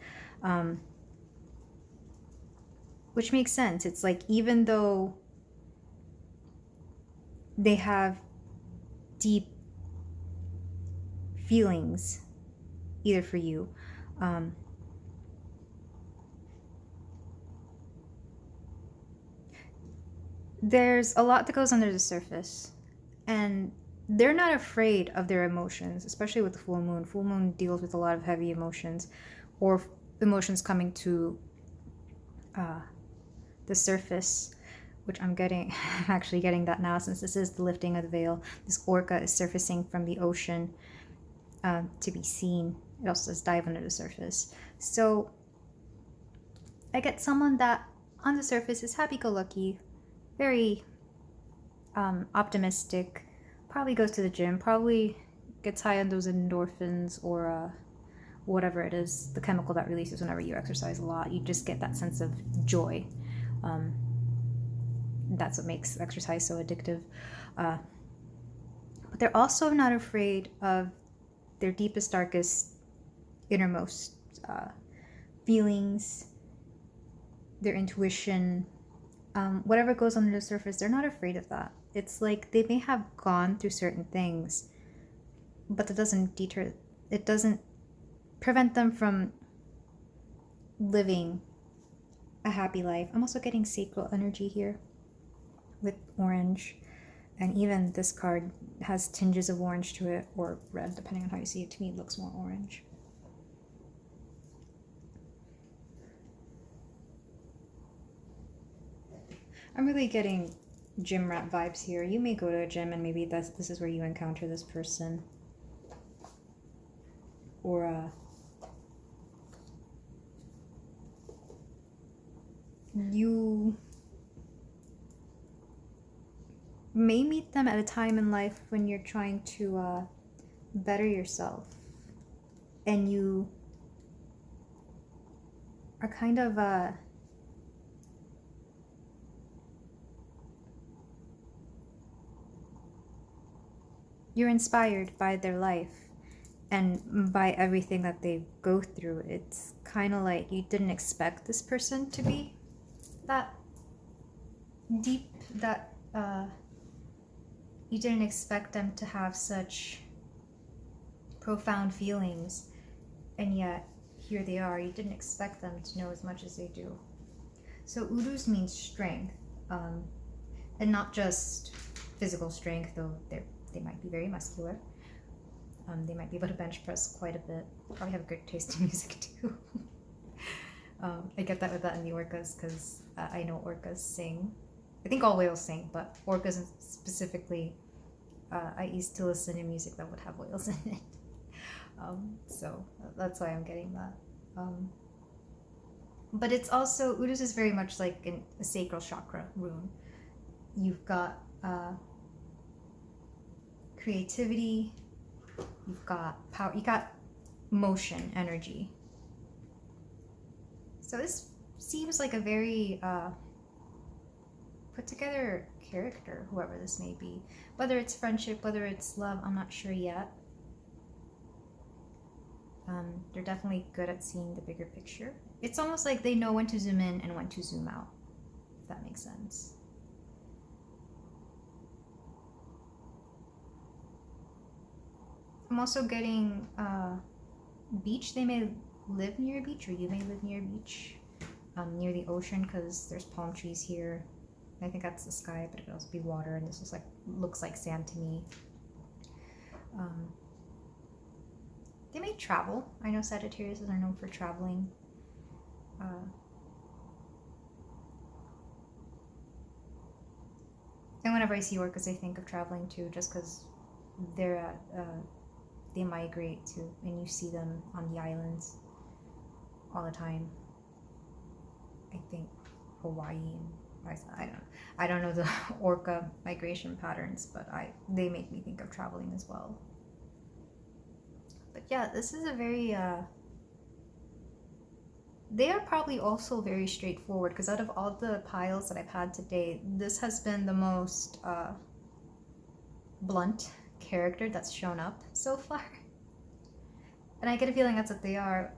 which makes sense. It's like, even though they have deep feelings either for you, there's a lot that goes under the surface, and they're not afraid of their emotions, especially with the full moon. Full moon deals with a lot of heavy emotions, or emotions coming to the surface, which I'm actually getting that now, since this is the lifting of the veil. This orca is surfacing from the ocean to be seen. It also says dive under the surface. So I get someone that on the surface is happy-go-lucky, very optimistic, probably goes to the gym, probably gets high on those endorphins or whatever it is, the chemical that releases whenever you exercise a lot. You just get that sense of joy. That's what makes exercise so addictive. But they're also not afraid of their deepest, darkest, innermost feelings, their intuition. Whatever goes under the surface, they're not afraid of that. It's like they may have gone through certain things, but it doesn't prevent them from living a happy life. I'm also getting sacral energy here with orange, and even this card has tinges of orange to it, or red, depending on how you see it. To me, it looks more orange. I'm really getting gym rat vibes here. You may go to a gym and maybe this is where you encounter this person. Or you may meet them at a time in life when you're trying to better yourself, and you are kind of you're inspired by their life and by everything that they go through. It's kind of like you didn't expect this person to be that deep, that you didn't expect them to have such profound feelings, and yet here they are. You didn't expect them to know as much as they do. So urus means strength, and not just physical strength, though they might be very muscular. They might be able to bench press quite a bit. Probably have a good taste in music too. I get that with that in the orcas, because I know orcas sing. I think all whales sing, but orcas specifically, I used to listen to music that would have whales in it. So that's why I'm getting that. But it's also, urus is very much like a sacral chakra rune. You've got creativity, you've got power, you got motion, energy. So this seems like a very put together character, whoever this may be. Whether it's friendship, whether it's love, I'm not sure yet. They're definitely good at seeing the bigger picture. It's almost like they know when to zoom in and when to zoom out, if that makes sense. I'm also getting beach. They may live near a beach, or you may live near a beach, near the ocean, because there's palm trees here. I think that's the sky, but it could also be water, and this looks like sand to me. They may travel. I know Sagittarius are known for traveling. And whenever I see orcas, I think of traveling too, just because they migrate to, and you see them on the islands all the time. I think Hawaii and I don't know the orca migration patterns, but they make me think of traveling as well. But yeah, this is a very they are probably also very straightforward, because out of all the piles that I've had today, this has been the most blunt character that's shown up so far. And I get a feeling that's what they are.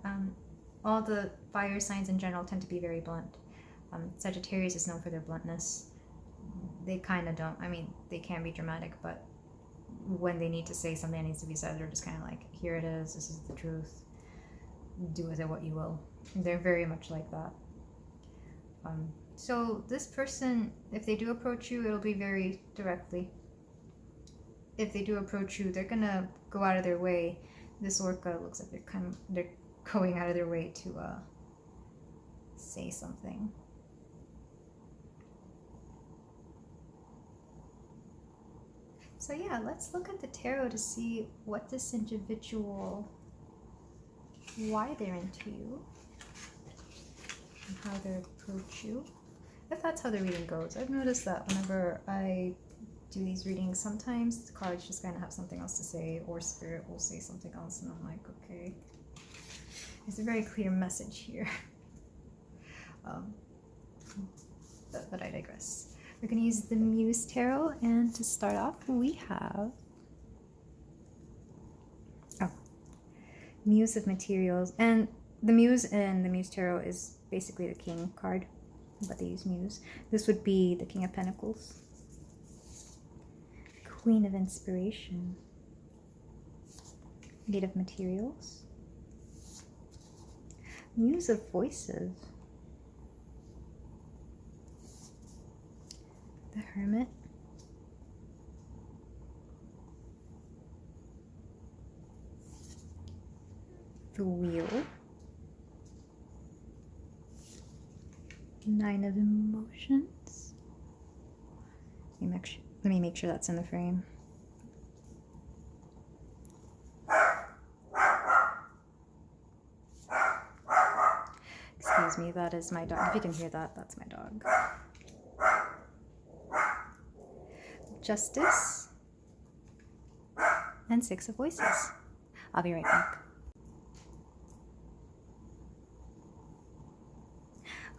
All the fire signs in general tend to be very blunt. Sagittarius is known for their bluntness. They kind of don't, I mean, they can be dramatic, but when they need to say something that needs to be said, they're just kind of like, here it is, this is the truth, do with it what you will. They're very much like that. So this person, if they do approach you, it'll be very directly. If they do approach you, they're gonna go out of their way. This orca looks like they're going out of their way to say something. So yeah, let's look at the tarot to see what this individual, why they're into you, and how they approach you. If that's how the reading goes. I've noticed that whenever I do these readings, sometimes the cards just kind of have something else to say, or spirit will say something else, and I'm like, okay, there's a very clear message here. But I digress. We're going to use the Muse Tarot, and to start off, we have Muse of Materials. And the Muse in the Muse Tarot is basically the King card, but they use Muse. This would be the King of Pentacles, Queen of Inspiration, Eight of Materials, Muse of Voices, the Hermit, the Wheel, Nine of Emotions. Let me make sure that's in the frame. Excuse me, that is my dog. If you can hear that, that's my dog. Justice, and Six of Voices. I'll be right back.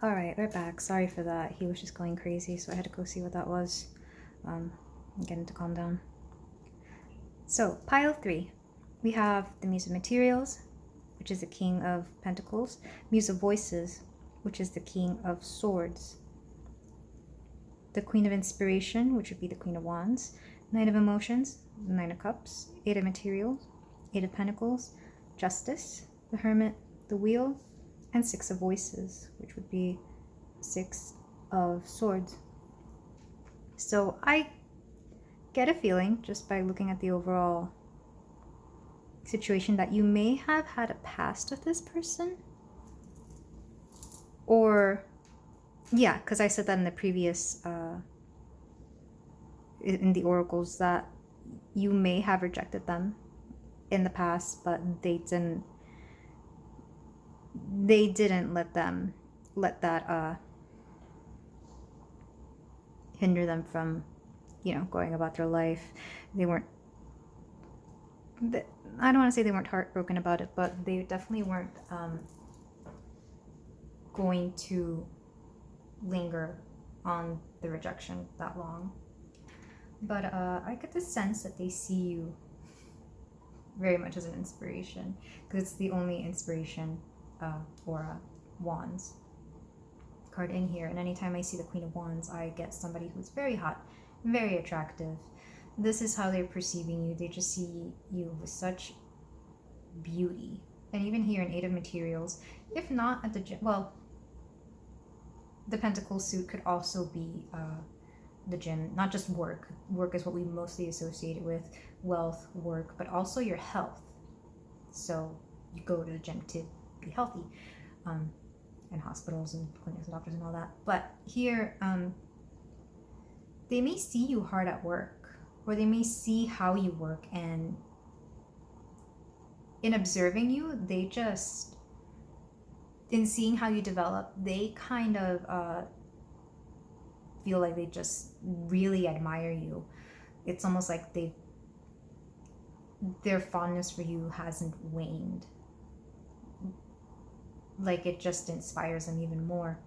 Alright, we're back. Sorry for that. He was just going crazy, so I had to go see what that was. I'm getting to calm down. So, pile 3. We have the Muse of Materials, which is the King of Pentacles. Muse of Voices, which is the King of Swords. The Queen of Inspiration, which would be the Queen of Wands. Knight of Emotions, the Nine of Cups. Eight of Materials, Eight of Pentacles. Justice, the Hermit, the Wheel, and Six of Voices, which would be Six of Swords. So I get a feeling, just by looking at the overall situation, that you may have had a past with this person. Or, yeah, because I said that in the previous, in the oracles, that you may have rejected them in the past, but they didn't let that hinder them from, going about their life. I don't want to say they weren't heartbroken about it, but they definitely weren't going to linger on the rejection that long. But I get the sense that they see you very much as an inspiration, because it's the only inspiration aura wands card in here. And anytime I see the Queen of Wands, I get somebody who's very hot, very attractive. This is how they're perceiving you. They just see you with such beauty. And even here in Eight of Materials, if not at the gym, well, the Pentacle suit could also be the gym, not just work. Work is what we mostly associate it with, wealth, work, but also your health. So you go to the gym to be healthy, and hospitals and clinics and doctors and all that. But here, they may see you hard at work, or they may see how you work, and in observing you, they just, in seeing how you develop, they kind of feel like they just really admire you. It's almost like their fondness for you hasn't waned. Like it just inspires them even more.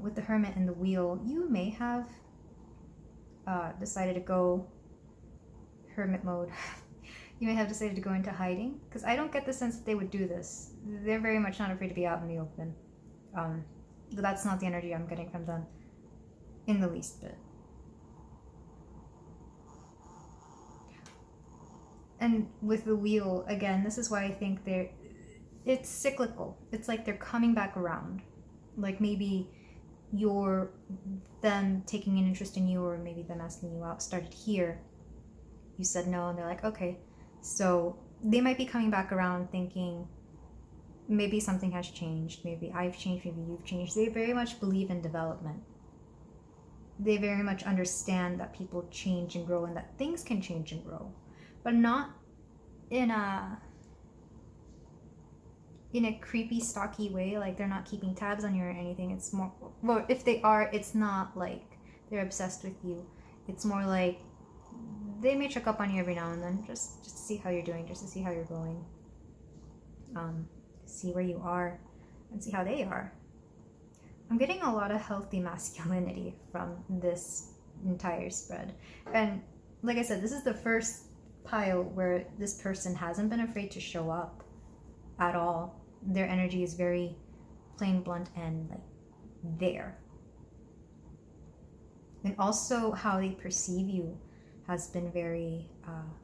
With the Hermit and the Wheel, you may have decided to go hermit mode. You may have decided to go into hiding, because I don't get the sense that they would do this. They're very much not afraid to be out in the open. But that's not the energy I'm getting from them in the least bit. And with the Wheel, again, this is why I think it's cyclical. It's like they're coming back around. Like maybe them taking an interest in you, or maybe them asking you out, started here. You said no, and they're like, okay. So they might be coming back around thinking maybe something has changed, maybe I've changed, maybe you've changed. They very much believe in development. They very much understand that people change and grow, and that things can change and grow, but not in a creepy, stalky way. Like they're not keeping tabs on you or anything. It's more, well, if they are, it's not like they're obsessed with you. It's more like they may check up on you every now and then, just to see how you're doing, just to see how you're going, see where you are, and see how they are. I'm getting a lot of healthy masculinity from this entire spread. And like I said, this is the first pile where this person hasn't been afraid to show up at all. Their energy is very plain, blunt, and like there. And also how they perceive you has been very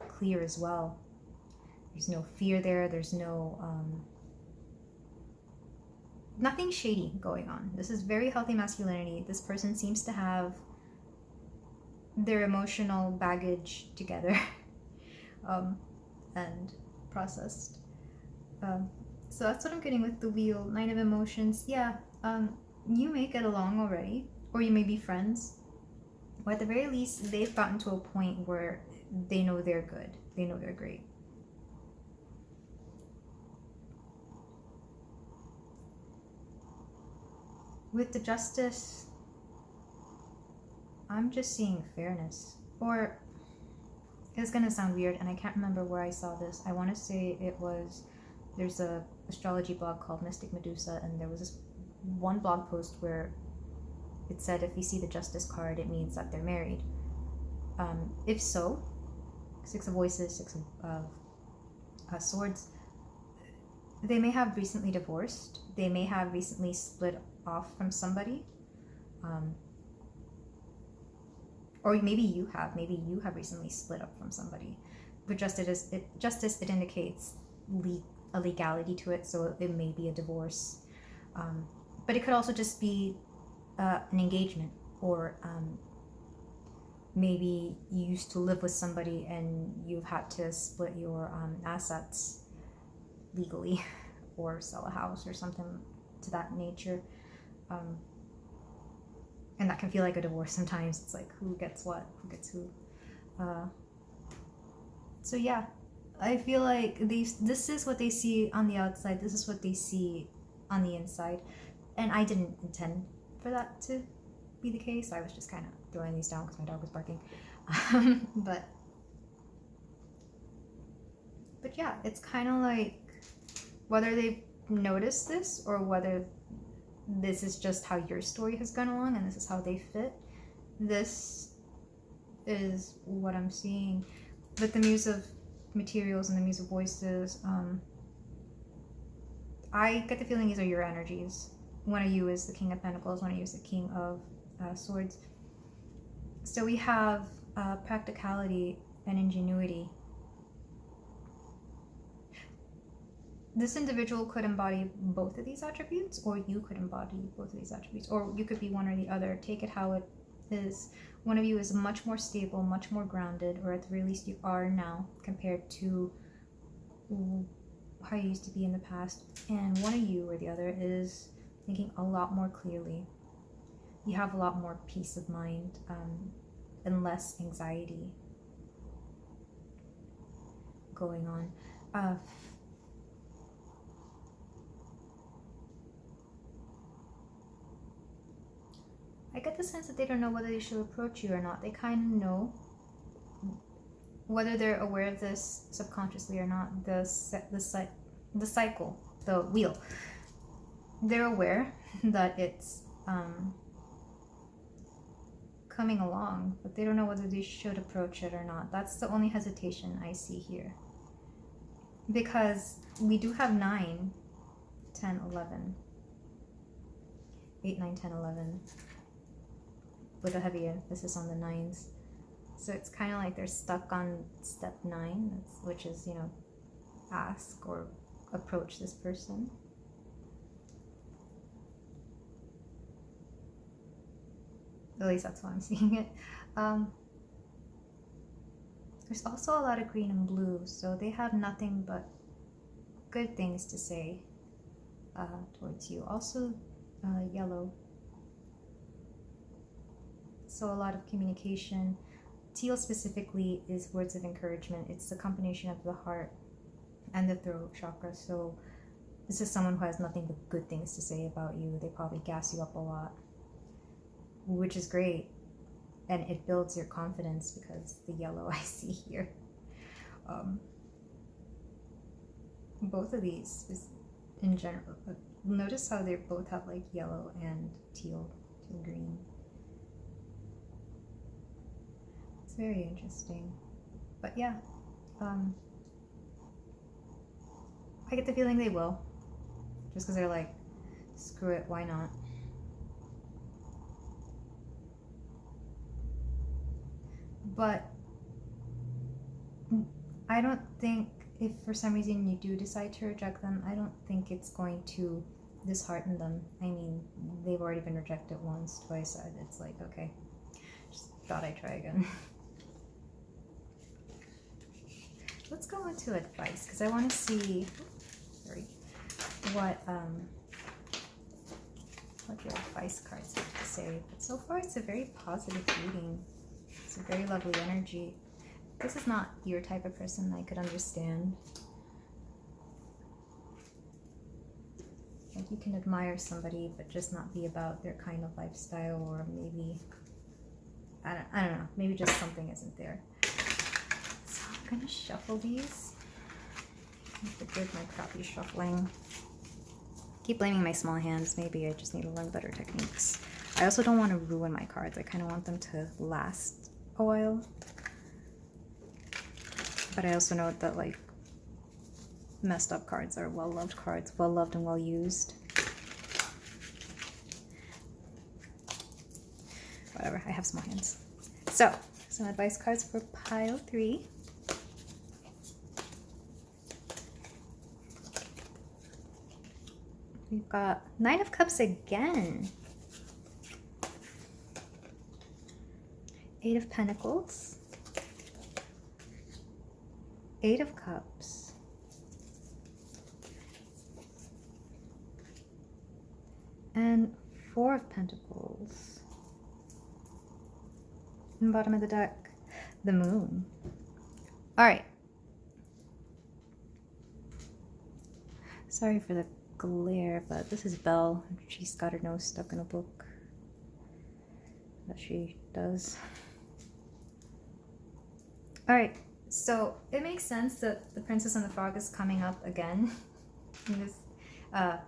clear as well. There's no fear there. There's no nothing shady going on. This is very healthy masculinity. This person seems to have their emotional baggage together and processed. So that's what I'm getting with the Wheel. 9 of Emotions. Yeah, you may get along already, or you may be friends. Or at the very least, they've gotten to a point where they know they're good. They know they're great. With the Justice, I'm just seeing fairness. Or, it's going to sound weird, and I can't remember where I saw this. I want to say there's a astrology blog called Mystic Medusa, and there was this one blog post where it said if you see the Justice card, it means that they're married. If so, 6 of Voices, 6 of Swords, they may have recently divorced. They may have recently split off from somebody. Or maybe you have recently split up from somebody. But justice, it indicates a legality to it, so it may be a divorce. But it could also just be an engagement, or maybe you used to live with somebody and you've had to split your assets legally, or sell a house or something to that nature. And that can feel like a divorce sometimes. It's like who gets what, who gets who. So yeah, I feel like this is what they see on the outside, this is what they see on the inside. And I didn't intend for that to be the case. I was just kind of throwing these down because my dog was barking. But yeah, it's kind of like whether they've noticed this or whether this is just how your story has gone along and this is how they fit. This is what I'm seeing. With the Muse of materials and the Muse of Voices. I get the feeling these are your energies. One of you is the King of Pentacles, one of you is the King of Swords. So we have practicality and ingenuity. This individual could embody both of these attributes, or you could embody both of these attributes, or you could be one or the other. Take it how it is. One of you is much more stable, much more grounded, or at the very least you are now compared to how you used to be in the past. And one of you or the other is thinking a lot more clearly. You have a lot more peace of mind and less anxiety going on. I get the sense that they don't know whether they should approach you or not. They kind of know, whether they're aware of this subconsciously or not, the cycle, the wheel. They're aware that it's coming along, but they don't know whether they should approach it or not. That's the only hesitation I see here. Because we do have 9, 10, 11. 8, 9, 10, 11. With a heavy emphasis on the 9s. So it's kind of like they're stuck on step 9, which is, you know, ask or approach this person. At least that's how I'm seeing it. There's also a lot of green and blue, so they have nothing but good things to say towards you. Also yellow. So a lot of communication. Teal specifically is words of encouragement. It's the combination of the heart and the throat chakra. So this is someone who has nothing but good things to say about you. They probably gas you up a lot, which is great. And it builds your confidence because the yellow I see here. Both of these is in general. Notice how they both have like yellow and teal green. Very interesting. But yeah, I get the feeling they will, just because they're like, screw it, why not? But I don't think, if for some reason you do decide to reject them, I don't think it's going to dishearten them. I mean, they've already been rejected once, twice. It's like, okay, just thought I'd try again. Let's go into advice, because I want to see what your advice cards have to say. But so far, it's a very positive reading. It's a very lovely energy. This is not your type of person, I could understand. Like, you can admire somebody, but just not be about their kind of lifestyle, or maybe, I don't know, maybe just something isn't there. I'm gonna shuffle these. Forgive my crappy shuffling. Keep blaming my small hands. Maybe I just need to learn better techniques. I also don't want to ruin my cards. I kind of want them to last a while. But I also know that like messed up cards are well-loved cards, well-loved and well-used. Whatever, I have small hands. So, some advice cards for pile 3. We've got 9 of Cups again. 8 of Pentacles. 8 of Cups. And 4 of Pentacles. And bottom of the deck, the Moon. All right. Sorry for the glare, but this is Belle. She's got her nose stuck in a book that she does. All right, so it makes sense that the Princess and the Frog is coming up again in this, well,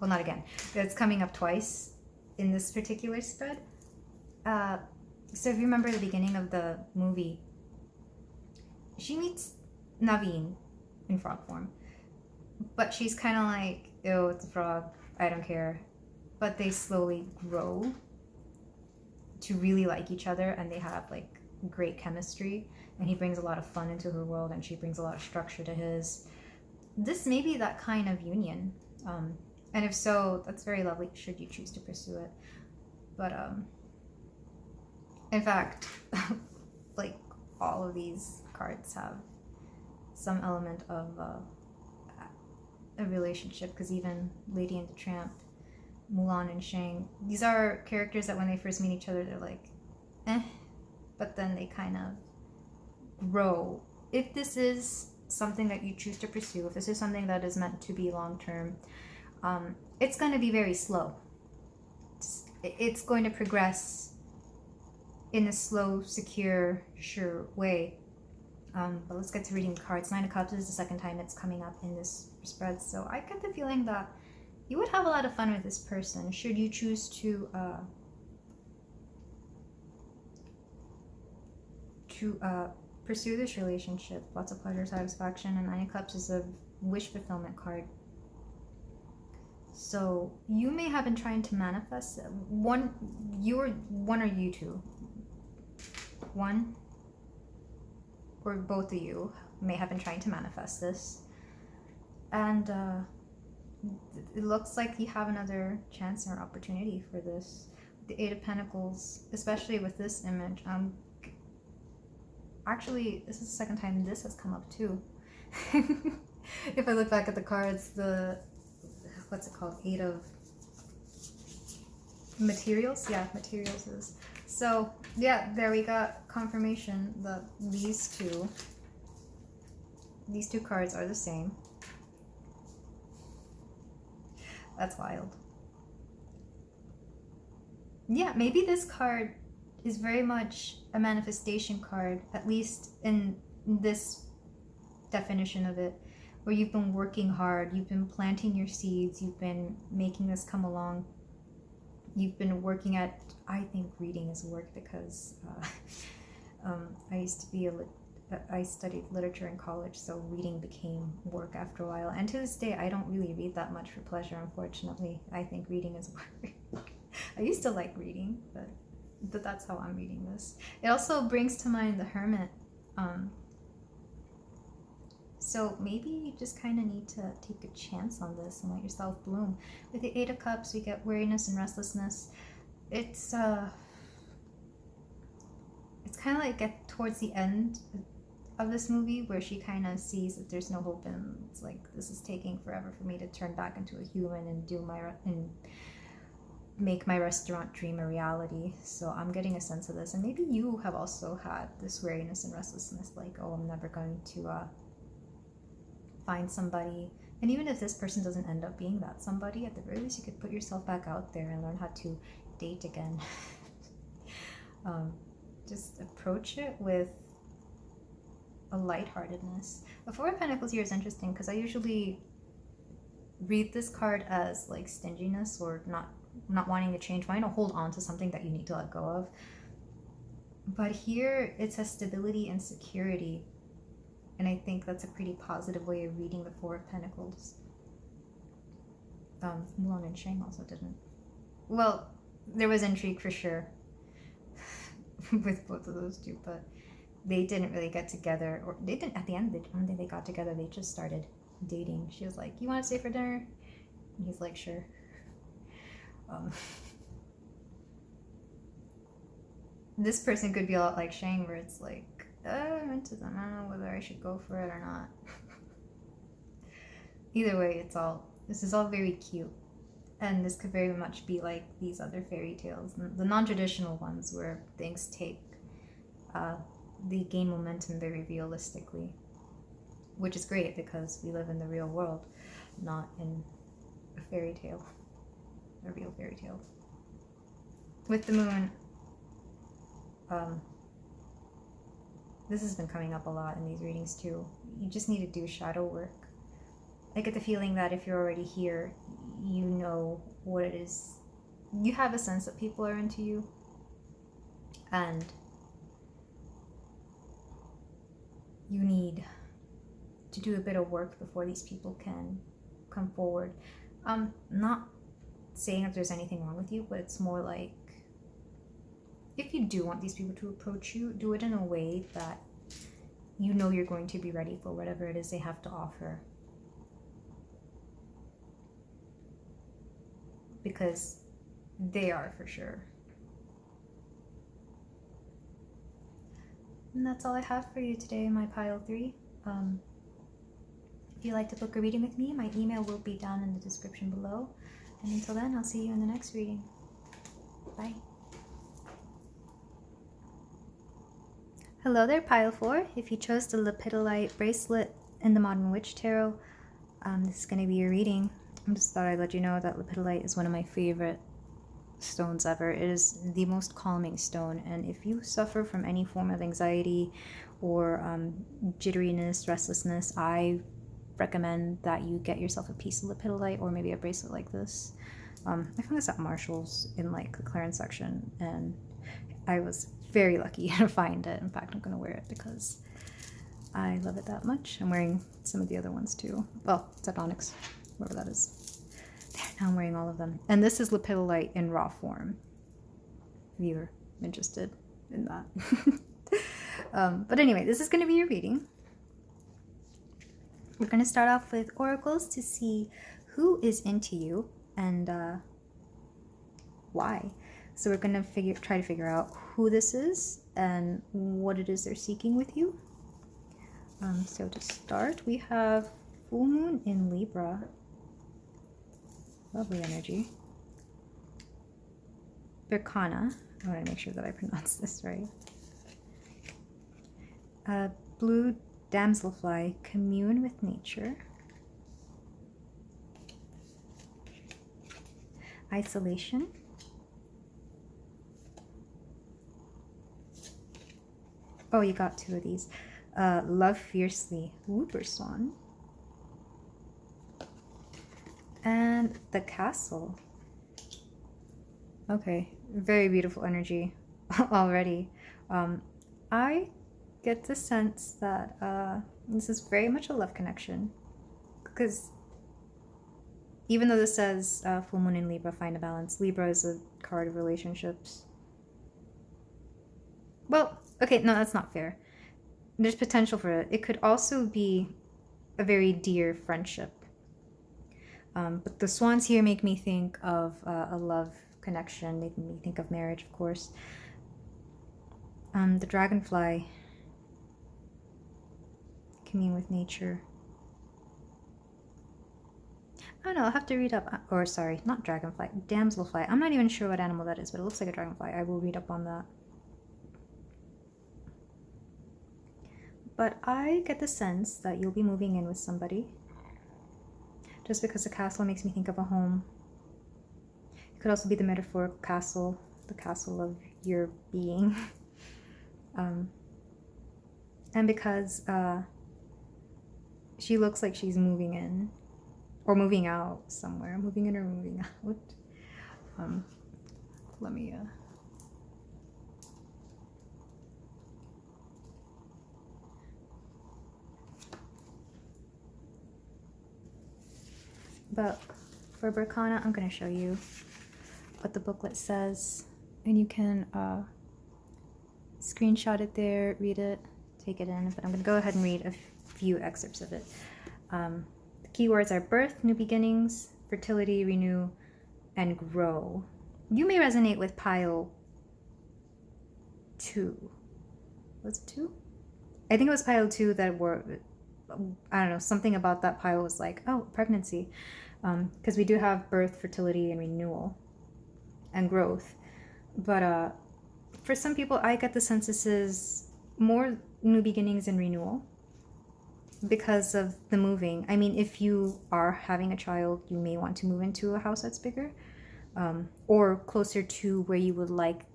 not again, it's coming up twice in this particular spread. So if you remember the beginning of the movie, she meets Naveen in frog form. But she's kind of like, oh, it's a frog, I don't care. But they slowly grow to really like each other, and they have like great chemistry, and he brings a lot of fun into her world and she brings a lot of structure to his. This may be that kind of union, and if so, that's very lovely should you choose to pursue it. But in fact, like all of these cards have some element of a relationship, because even Lady and the Tramp, Mulan and Shang, these are characters that when they first meet each other, they're like, eh, but then they kind of grow. If this is something that you choose to pursue, if this is something that is meant to be long-term, it's going to be very slow. It's going to progress in a slow, secure, sure way. But let's get to reading the cards. Nine of Cups is the second time it's coming up in this spread, so I get the feeling that you would have a lot of fun with this person should you choose to pursue this relationship. Lots of pleasure, satisfaction, and Nine of Cups is a wish fulfillment card. So you may have been trying to manifest one or you two. One or both of you may have been trying to manifest this. And it looks like you have another chance or opportunity for this. The Eight of Pentacles, especially with this image. Actually, this is the second time this has come up too. If I look back at the cards, what's it called? Eight of Materials? Yeah, Materials is. So, yeah, there we got confirmation that these two cards are the same. That's wild. Yeah, maybe this card is very much a manifestation card, at least in this definition of it, where you've been working hard, you've been planting your seeds, you've been making this come along, you've been working at, I think reading is work, because I studied literature in college, so reading became work after a while, and to this day I don't really read that much for pleasure, unfortunately. I think reading is work. I used to like reading, but that's how I'm reading this. It also brings to mind the Hermit. So maybe you just kind of need to take a chance on this and let yourself bloom. With the Eight of Cups, we get weariness and restlessness. It's kind of like towards the end of this movie where she kind of sees that there's no hope, and it's like, this is taking forever for me to turn back into a human and make my restaurant dream a reality. So I'm getting a sense of this, and maybe you have also had this weariness and restlessness, like, oh, I'm never going to find somebody. And even if this person doesn't end up being that somebody, at the very least you could put yourself back out there and learn how to date again. Just approach it with a lightheartedness. The Four of Pentacles here is interesting because I usually read this card as like stinginess or not wanting to change, wanting to hold on to something that you need to let go of. But here it says stability and security, and I think that's a pretty positive way of reading the Four of Pentacles. Mulan and Shang also didn't. Well, there was intrigue for sure with both of those two, but they didn't really get together, or they didn't at the end. I don't think they got together. They just started dating. She was like, "You want to stay for dinner?" And he's like, "Sure." This person could be a lot like Shang, where it's like, I'm into them. I don't know whether I should go for it or not. Either way, this is all very cute. And this could very much be like these other fairy tales, the non-traditional ones where things they gain momentum very realistically, which is great because we live in the real world, not in a fairy tale, a real fairy tale. With the moon, this has been coming up a lot in these readings too. You just need to do shadow work. I get the feeling that if you're already here, you know what it is. You have a sense that people are into you, and you need to do a bit of work before these people can come forward. Not saying that there's anything wrong with you, but it's more like, if you do want these people to approach you, do it in a way that you know you're going to be ready for whatever it is they have to offer. Because they are, for sure. And that's all I have for you today, my pile 3. If you'd like to book a reading with me, my email will be down in the description below. And until then, I'll see you in the next reading. Bye. Hello there, pile 4. If you chose the Lepidolite bracelet in the Modern Witch Tarot, this is going to be your reading. I just thought I'd let you know that Lepidolite is one of my favorite stones ever. It is the most calming stone, and if you suffer from any form of anxiety or jitteriness, restlessness, I recommend that you get yourself a piece of Lepidolite or maybe a bracelet like this. I found this at Marshall's in like the clearance section, and I was very lucky to find it. In fact, I'm going to wear it because I love it that much. I'm wearing some of the other ones too. Well, it's at Onyx, whatever that is. There, now I'm wearing all of them. And this is Lepidolite in raw form, if you're interested in that. But anyway, this is going to be your reading. We're going to start off with oracles to see who is into you and why. So we're going to try to figure out who this is and what it is they're seeking with you. So to start, we have full moon in Libra. Lovely energy. Berkana. I want to make sure that I pronounce this right. Blue damselfly. Commune with nature. Isolation. Oh, you got 2 of these. Love fiercely. Whooper swan. And the castle. Okay, very beautiful energy already. I get the sense that this is very much a love connection, because even though this says full moon in Libra, find a balance, Libra is a card of relationships. Well, okay, no, that's not fair. There's potential for it. It could also be a very dear friendship. But the swans here make me think of a love connection, make me think of marriage, of course. The dragonfly, commune with nature. I don't know, I'll have to read up, or sorry, not dragonfly, damselfly. I'm not even sure what animal that is, but it looks like a dragonfly. I will read up on that. But I get the sense that you'll be moving in with somebody. Just because the castle makes me think of a home. It could also be the metaphorical castle, the castle of your being. And because she looks like she's moving in, or moving out somewhere. Moving in or moving out. Let me... But for Berkana, I'm going to show you what the booklet says. And you can screenshot it there, read it, take it in. But I'm going to go ahead and read a few excerpts of it. The keywords are birth, new beginnings, fertility, renew, and grow. You may resonate with pile 2. Was it 2? I think it was pile 2 that were... I don't know, something about that pile was like, oh, pregnancy. Because we do have birth, fertility, and renewal, and growth. But for some people, I get the sense this is more new beginnings and renewal because of the moving. I mean, if you are having a child, you may want to move into a house that's bigger, or closer to where you would like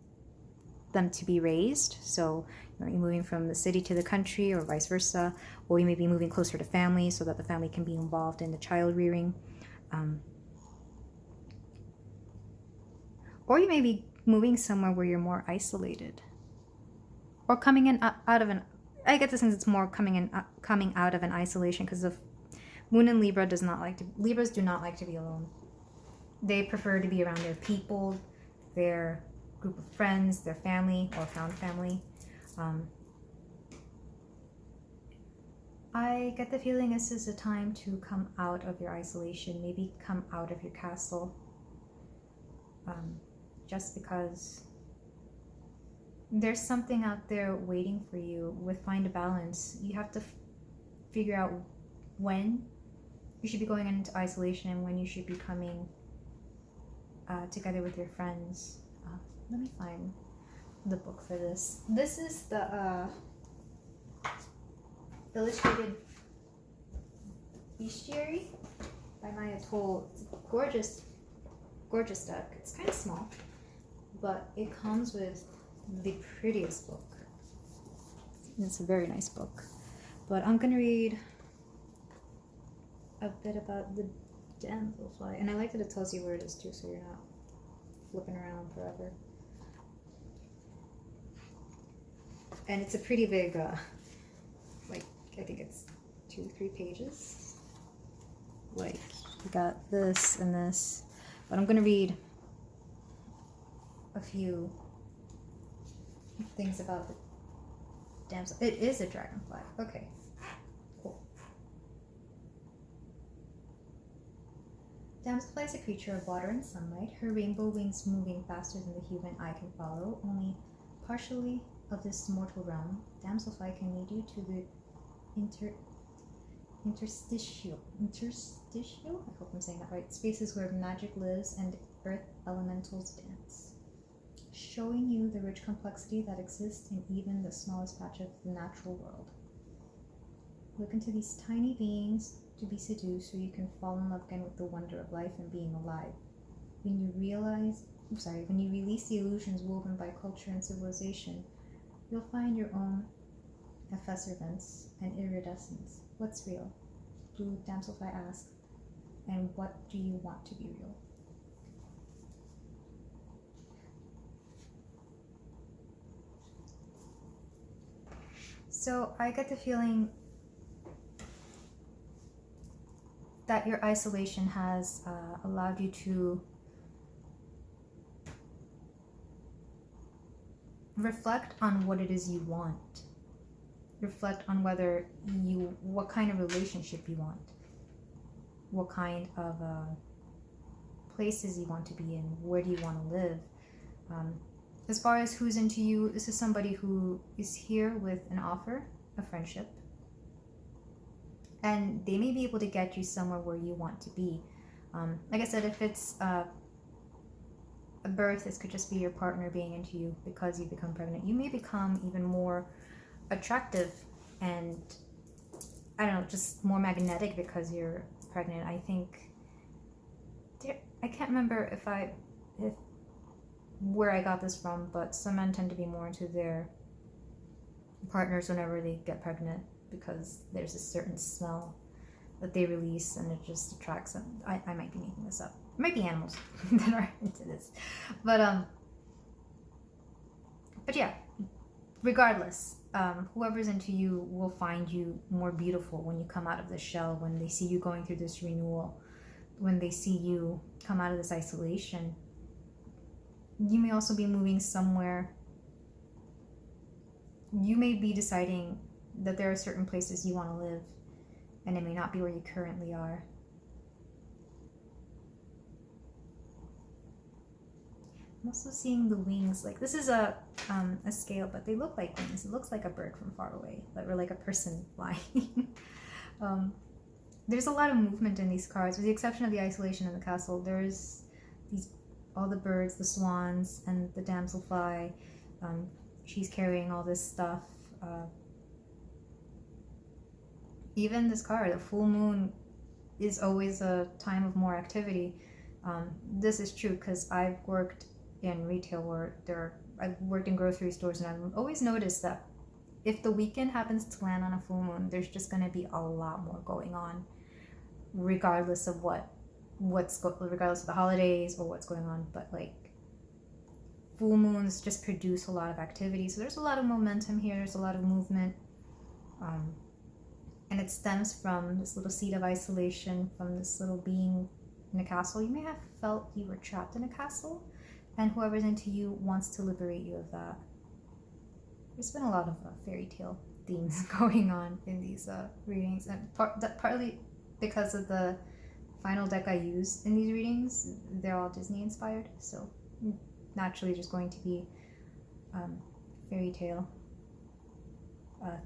them to be raised. So you're moving from the city to the country, or vice versa, or you may be moving closer to family so that the family can be involved in the child rearing. Or you may be moving somewhere where you're more isolated, or coming in out of an I get the sense it's more coming out of an isolation, because of Moon in Libra Libras do not like to be alone. They prefer to be around their people, their group of friends, their family or found family. I get the feeling this is a time to come out of your isolation, maybe come out of your castle, just because there's something out there waiting for you. With Find a Balance, you have to figure out when you should be going into isolation and when you should be coming together with your friends. Let me find the book for this. This is the Illustrated Bestiary by Maya Toll. It's a gorgeous deck. It's kind of small, but it comes with the prettiest book. It's a very nice book. But I'm gonna read a bit about the damselfly, and I like that it tells you where it is too, so you're not flipping around forever. And it's a pretty big, like, I think it's 2-3 pages. Like, you got this and this, but I'm gonna read a few things about the damsel. It is a dragonfly. Okay, cool. Damselfly is a creature of water and sunlight, her rainbow wings moving faster than the human eye can follow. Only partially of this mortal realm, Damselfly can lead you to the interstitial, I hope I'm saying that right, spaces where magic lives and earth elementals dance, showing you the rich complexity that exists in even the smallest patch of the natural world. Look into these tiny beings to be seduced, so you can fall in love again with the wonder of life and being alive. When you release the illusions woven by culture and civilization, you'll find your own effervescence and iridescence. What's real? Blue Damselfly asks, and what do you want to be real? So I get the feeling that your isolation has allowed you to reflect on what it is you want. Reflect on what kind of relationship you want, what kind of places you want to be in, where do you want to live. As far as who's into you, this is somebody who is here with an offer, a friendship, and they may be able to get you somewhere where you want to be. Like I said, if it's a birth, this could just be your partner being into you because you become pregnant. You may become even more attractive and, I don't know, just more magnetic because you're pregnant. I think I can't remember if where I got this from, but some men tend to be more into their partners whenever they get pregnant because there's a certain smell that they release and it just attracts them. I might be making this up. It might be animals that are into this, but yeah, regardless, whoever's into you will find you more beautiful when you come out of the shell, when they see you going through this renewal, when they see you come out of this isolation. You may also be moving somewhere. You may be deciding that there are certain places you want to live, and it may not be where you currently are. I'm also seeing the wings. Like, this is a scale, but they look like wings. It looks like a bird from far away, or like a person flying. There's a lot of movement in these cards, with the exception of the isolation in the castle. There's all the birds, the swans, and the damselfly. She's carrying all this stuff. Even this card, the full moon, is always a time of more activity. This is true because I've worked in retail where I've worked in grocery stores, and I've always noticed that if the weekend happens to land on a full moon, there's just going to be a lot more going on, regardless of regardless of the holidays or what's going on. But like, full moons just produce a lot of activity, so there's a lot of momentum here. There's a lot of movement. And it stems from this little seed of isolation, from this little being in a castle. You may have felt you were trapped in a castle, and whoever's into you wants to liberate you of that. There's been a lot of fairy tale themes going on in these readings, and partly because of the final deck I use in these readings, they're all Disney inspired, so naturally just going to be fairy tale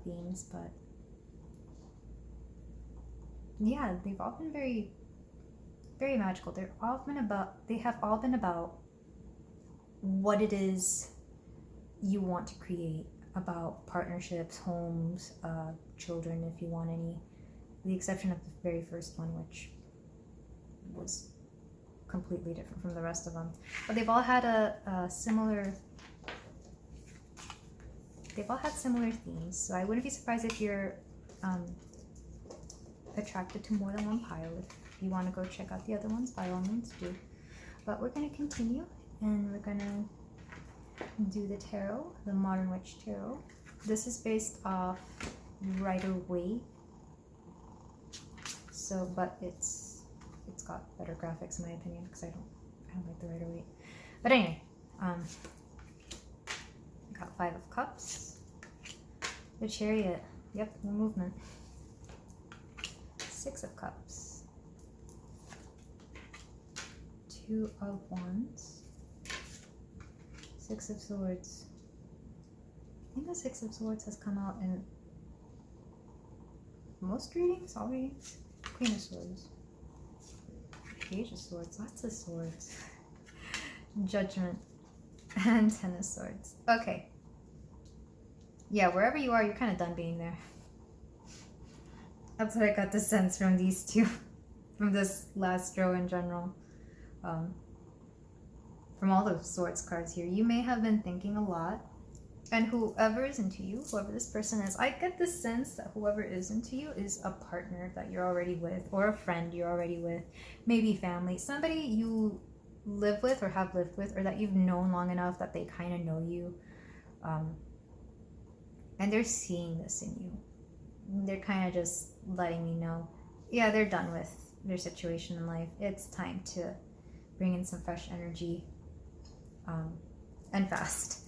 themes. But yeah, they've all been very, very magical. They have all been about what it is you want to create, about partnerships, homes, children, if you want any. The exception of the very first one, which was completely different from the rest of them. But they've all had similar themes. So I wouldn't be surprised if you're attracted to more than one pile. If you want to go check out the other ones, by all means do. But we're going to continue, and we're going to do the tarot, the Modern Witch Tarot. This is based off Rider-Waite. So, but it's got better graphics in my opinion, because I don't like the Rider-Waite. But anyway, got 5 of Cups, the Chariot. Yep, no movement. 6 of Cups, 2 of Wands, 6 of Swords. I think the 6 of Swords has come out in most readings, all readings. Queen of Swords, Page of Swords, lots of swords. Judgment, and 10 of Swords. Okay. Yeah, wherever you are, you're kind of done being there. That's what I got the sense from these two, from this last row in general. From all the Swords cards here, you may have been thinking a lot, and whoever is into you, whoever this person is, I get the sense that whoever is into you is a partner that you're already with, or a friend you're already with, maybe family, somebody you live with or have lived with, or that you've known long enough that they kind of know you, and they're seeing this in you. They're kind of just letting me know, yeah, they're done with their situation in life. It's time to bring in some fresh energy, and fast.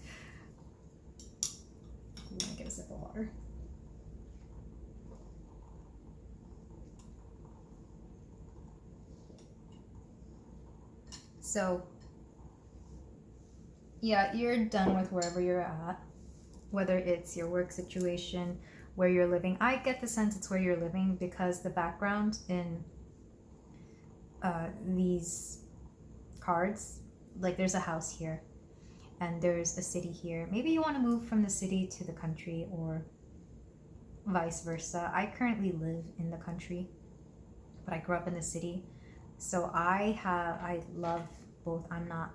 I'm gonna get a sip of water. So, yeah, you're done with wherever you're at, whether it's your work situation, where you're living. I get the sense it's where you're living, because the background in these cards, like there's a house here and there's a city here. Maybe you want to move from the city to the country, or vice versa. I currently live in the country, but I grew up in the city, so I love both. I'm not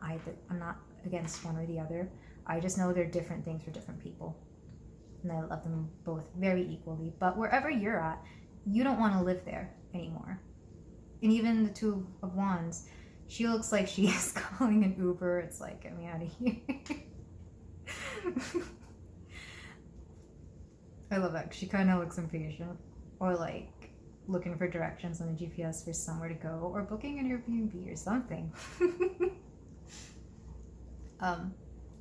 against one or the other. I just know they're different things for different people, and I love them both very equally. But wherever you're at, you don't want to live there anymore. And even the 2 of Wands, she looks like she is calling an Uber. It's like, get me out of here. I love that. She kind of looks impatient, or like looking for directions on the GPS for somewhere to go, or booking an Airbnb or something.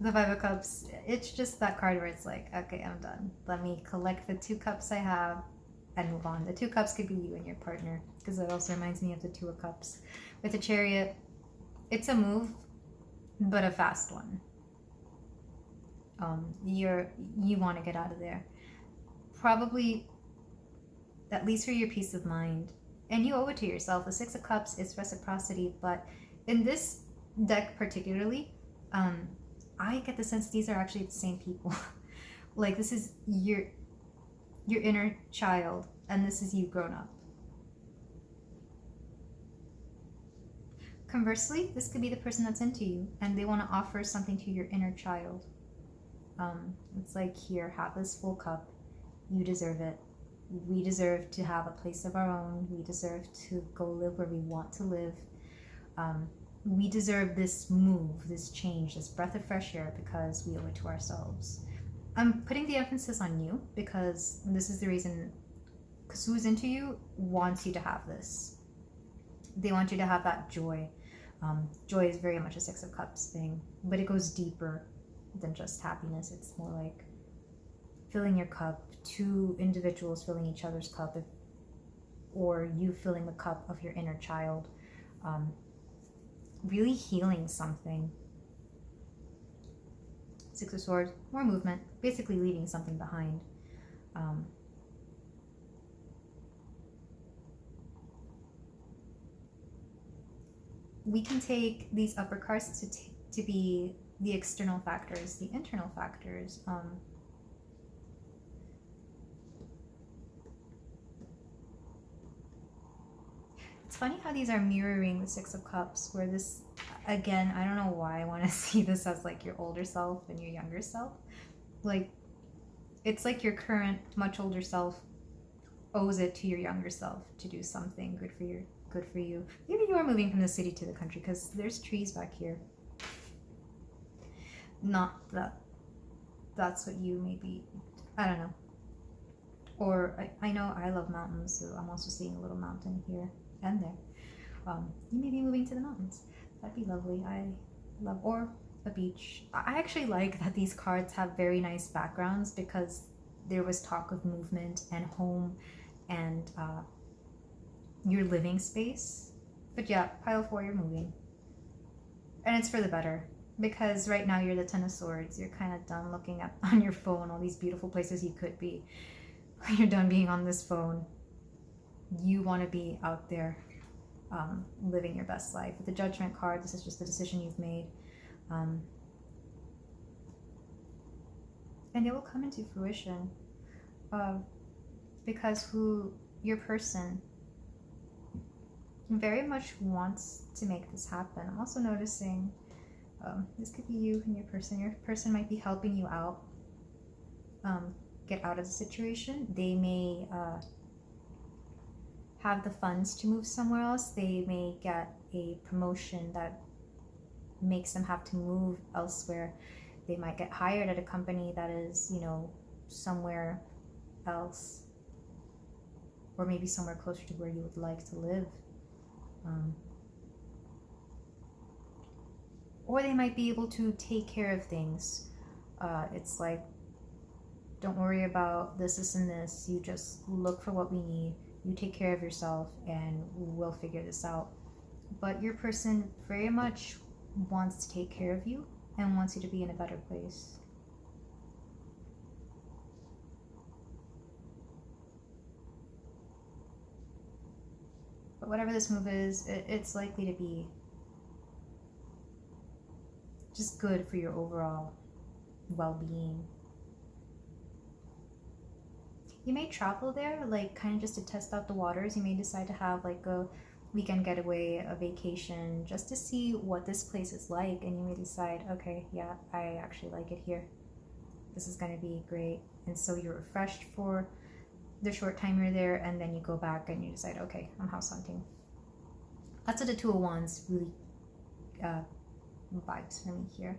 The 5 of Cups, it's just that card where it's like, okay, I'm done. Let me collect the 2 cups I have and move on. The 2 cups could be you and your partner, because it also reminds me of the 2 of Cups. With the Chariot, it's a move, but a fast one. You want to get out of there. Probably, at least for your peace of mind. And you owe it to yourself. The 6 of Cups is reciprocity, but in this deck particularly, I get the sense these are actually the same people. Like, this is your inner child, and this is you grown up. Conversely, this could be the person that's into you, and they want to offer something to your inner child. It's like, here, have this full cup. You deserve it. We deserve to have a place of our own. We deserve to go live where we want to live. We deserve this move, this change, this breath of fresh air, because we owe it to ourselves. I'm putting the emphasis on you because this is the reason, because who's into you wants you to have this. They want you to have that joy. Joy is very much a Six of Cups thing, but it goes deeper than just happiness. It's more like filling your cup, two individuals filling each other's cup, or you filling the cup of your inner child. Really healing something. Six of Swords, more movement, basically leaving something behind. We can take these upper cards to be the external factors, the internal factors. It's funny how these are mirroring the Six of Cups, where this, again, I don't know why I want to see this as like your older self and your younger self. Like, it's like your current, much older self owes it to your younger self to do something good for you. Maybe you are moving from the city to the country because there's trees back here. Not that that's what you maybe, I don't know. Or I know I love mountains, so I'm also seeing a little mountain here and there. You may be moving to the mountains. That'd be lovely. I love, or a beach. I actually like that these cards have very nice backgrounds because there was talk of movement and home and your living space. But yeah, pile 4, you're moving. And it's for the better. Because right now you're the Ten of Swords. You're kind of done looking up on your phone all these beautiful places you could be. You're done being on this phone. You want to be out there living your best life. With the Judgment card, this is just the decision you've made. And it will come into fruition. Because your person very much wants to make this happen. I'm also noticing this could be you and your person. Your person might be helping you out, get out of the situation. They may have the funds to move somewhere else. They may get a promotion that makes them have to move elsewhere. They might get hired at a company that is, somewhere else, or maybe somewhere closer to where you would like to live. Or they might be able to take care of things. It's like, don't worry about this, and this. You just look for what we need. You take care of yourself, and we'll figure this out. But your person very much wants to take care of you and wants you to be in a better place. But whatever this move is, it's likely to be just good for your overall well-being. You may travel there, like kind of just to test out the waters. You may decide to have like a weekend getaway, a vacation, just to see what this place is like. And you may decide, okay, yeah, I actually like it here. This is going to be great. And so you're refreshed for the short time you're there, and then you go back and you decide, okay, I'm house hunting. That's what the Two of Wands really vibes for me here.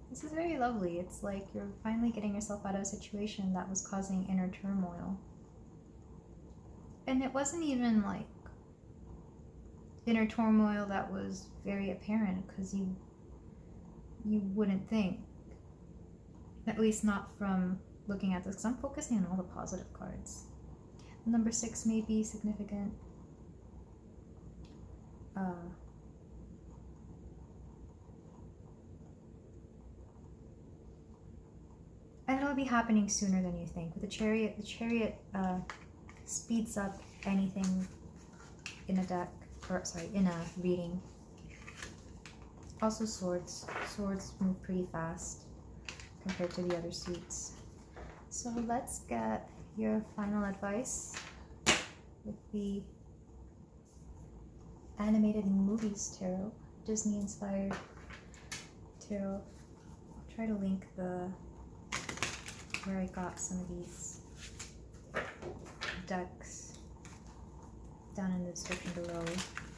This is very lovely. It's like you're finally getting yourself out of a situation that was causing inner turmoil. And it wasn't even like inner turmoil that was very apparent, because you wouldn't think, at least not from looking at this, because I'm focusing on all the positive cards. Number 6 may be significant. And it'll be happening sooner than you think. With the Chariot speeds up anything in a deck, or sorry, in a reading. Also Swords. Swords move pretty fast compared to the other suits. So let's get your final advice with the animated movies tarot, Disney-inspired tarot. I'll try to link where I got some of these decks down in the description below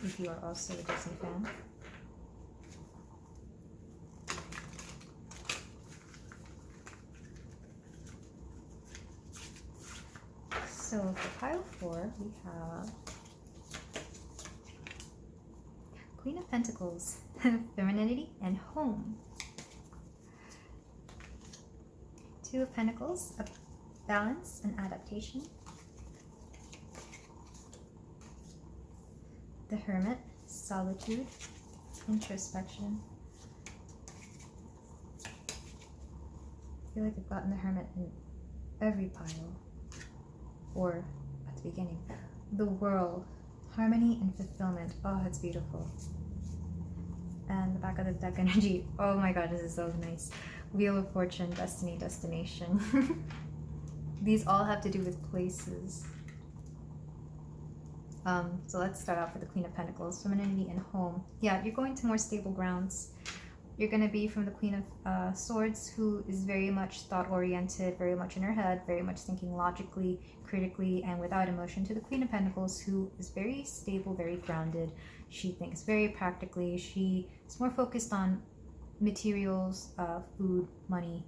if you are also a Disney fan. So for pile 4, we have Queen of Pentacles, femininity and home. Two of Pentacles, a balance and adaptation. The Hermit, solitude, introspection. I feel like I've gotten the Hermit in every pile, or at the beginning. The World, harmony and fulfillment. Oh, it's beautiful. And the back of the deck energy. Oh my god, this is so nice. Wheel of Fortune, destiny, destination. These all have to do with places. So let's start off with the Queen of Pentacles, femininity and home. Yeah, you're going to more stable grounds. You're going to be from the Queen of Swords, who is very much thought-oriented, very much in her head, very much thinking logically, critically, and without emotion, to the Queen of Pentacles, who is very stable, very grounded. She thinks very practically. She is more focused on materials, food, money.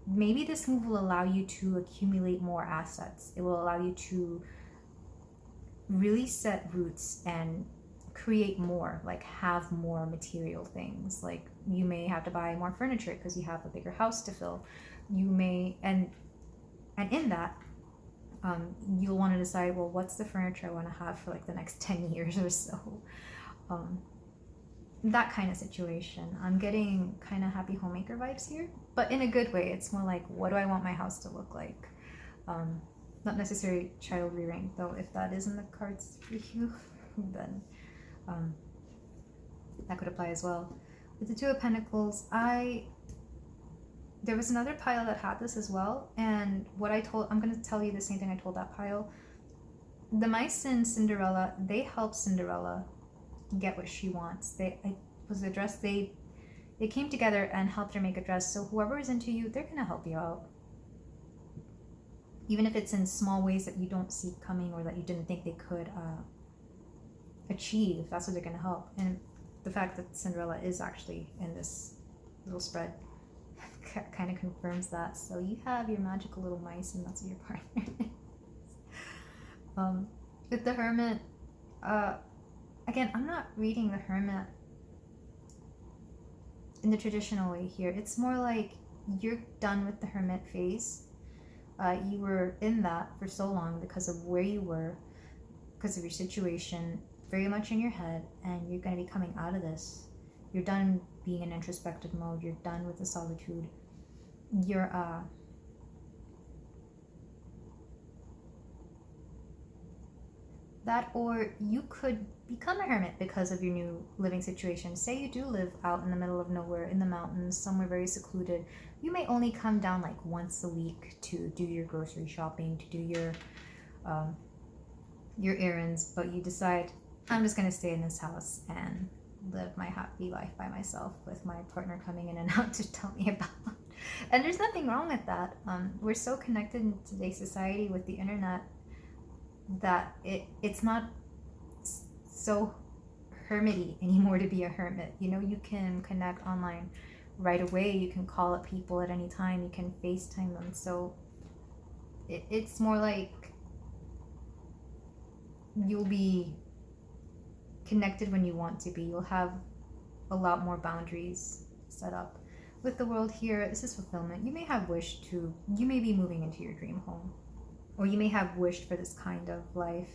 Maybe this move will allow you to accumulate more assets. It will allow you to really set roots and create more, like have more material things. Like you may have to buy more furniture because you have a bigger house to fill. You may, and in that, you'll want to decide, well, what's the furniture I want to have for like the next 10 years or so. That kind of situation. I'm getting kind of happy homemaker vibes here, but in a good way. It's more like, what do I want my house to look like? Not necessarily child rearing, though. If that is in the cards for you, then that could apply as well. With the Two of Pentacles, there was another pile that had this as well, and I'm going to tell you the same thing I told that pile. The mice in Cinderella, they help Cinderella get what she wants. They came together and helped her make a dress. So whoever is into you, they're going to help you out. Even if it's in small ways that you don't see coming or that you didn't think they could achieve, that's what they're going to help. And the fact that Cinderella is actually in this little spread kind of confirms that. So you have your magical little mice, and that's what your partner is. With the Hermit, again, I'm not reading the Hermit in the traditional way here. It's more like you're done with the Hermit phase. You were in that for so long because of where you were, because of your situation, very much in your head, and you're going to be coming out of this. You're done being in introspective mode. You're done with the solitude. You're that, or you could become a hermit because of your new living situation. Say you do live out in the middle of nowhere, in the mountains, somewhere very secluded. You may only come down like once a week to do your grocery shopping, to do your errands, but you decide, I'm just going to stay in this house and live my happy life by myself with my partner coming in and out to tell me about. And there's nothing wrong with that. We're so connected in today's society with the internet that it's not so hermity anymore to be a hermit. You know, you can connect online right away. You can call up people at any time. You can FaceTime them. So it's more like you'll be connected when you want to be. You'll have a lot more boundaries set up. With the World here, this is fulfillment. You may have wished to, you may be moving into your dream home, or you may have wished for this kind of life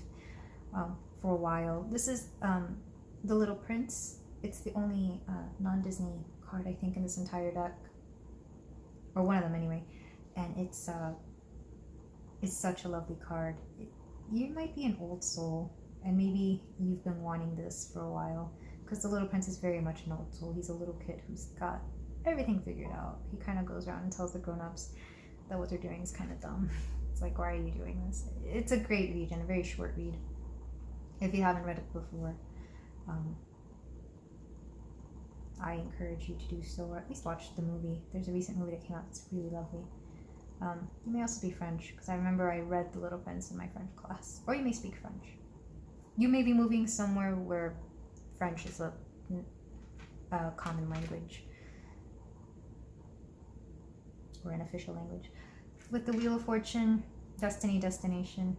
for a while. This is The Little Prince. It's the only non-Disney card, I think, in this entire deck, or one of them anyway, and it's such a lovely card. You might be an old soul, and maybe you've been wanting this for a while, because the Little Prince is very much an old soul. He's a little kid who's got everything figured out. He kind of goes around and tells the grown-ups that what they're doing is kind of dumb. It's like, why are you doing this? It's a great read, and a very short read if you haven't read it before. I encourage you to do so, or at least watch the movie. There's a recent movie that came out that's really lovely. You may also be French, because I remember I read The Little Prince in my French class. Or you may speak French. You may be moving somewhere where French is a common language, or an official language. With the Wheel of Fortune, Destiny, destination.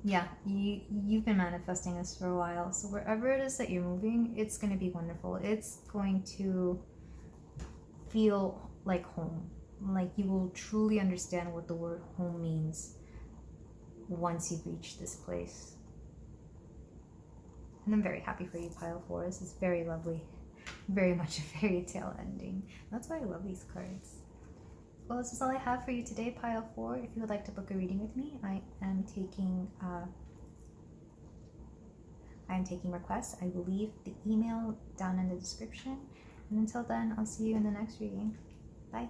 Yeah, you've been manifesting this for a while. So wherever it is that you're moving, it's going to be wonderful. It's going to feel like home. Like you will truly understand what the word home means once you've reached this place. And I'm very happy for you, Pile 4. This is very lovely. Very much a fairy tale ending. That's why I love these cards. Well, this is all I have for you today, Pile 4. If you would like to book a reading with me, I am taking requests. I will leave the email down in the description. And until then, I'll see you in the next reading. Bye.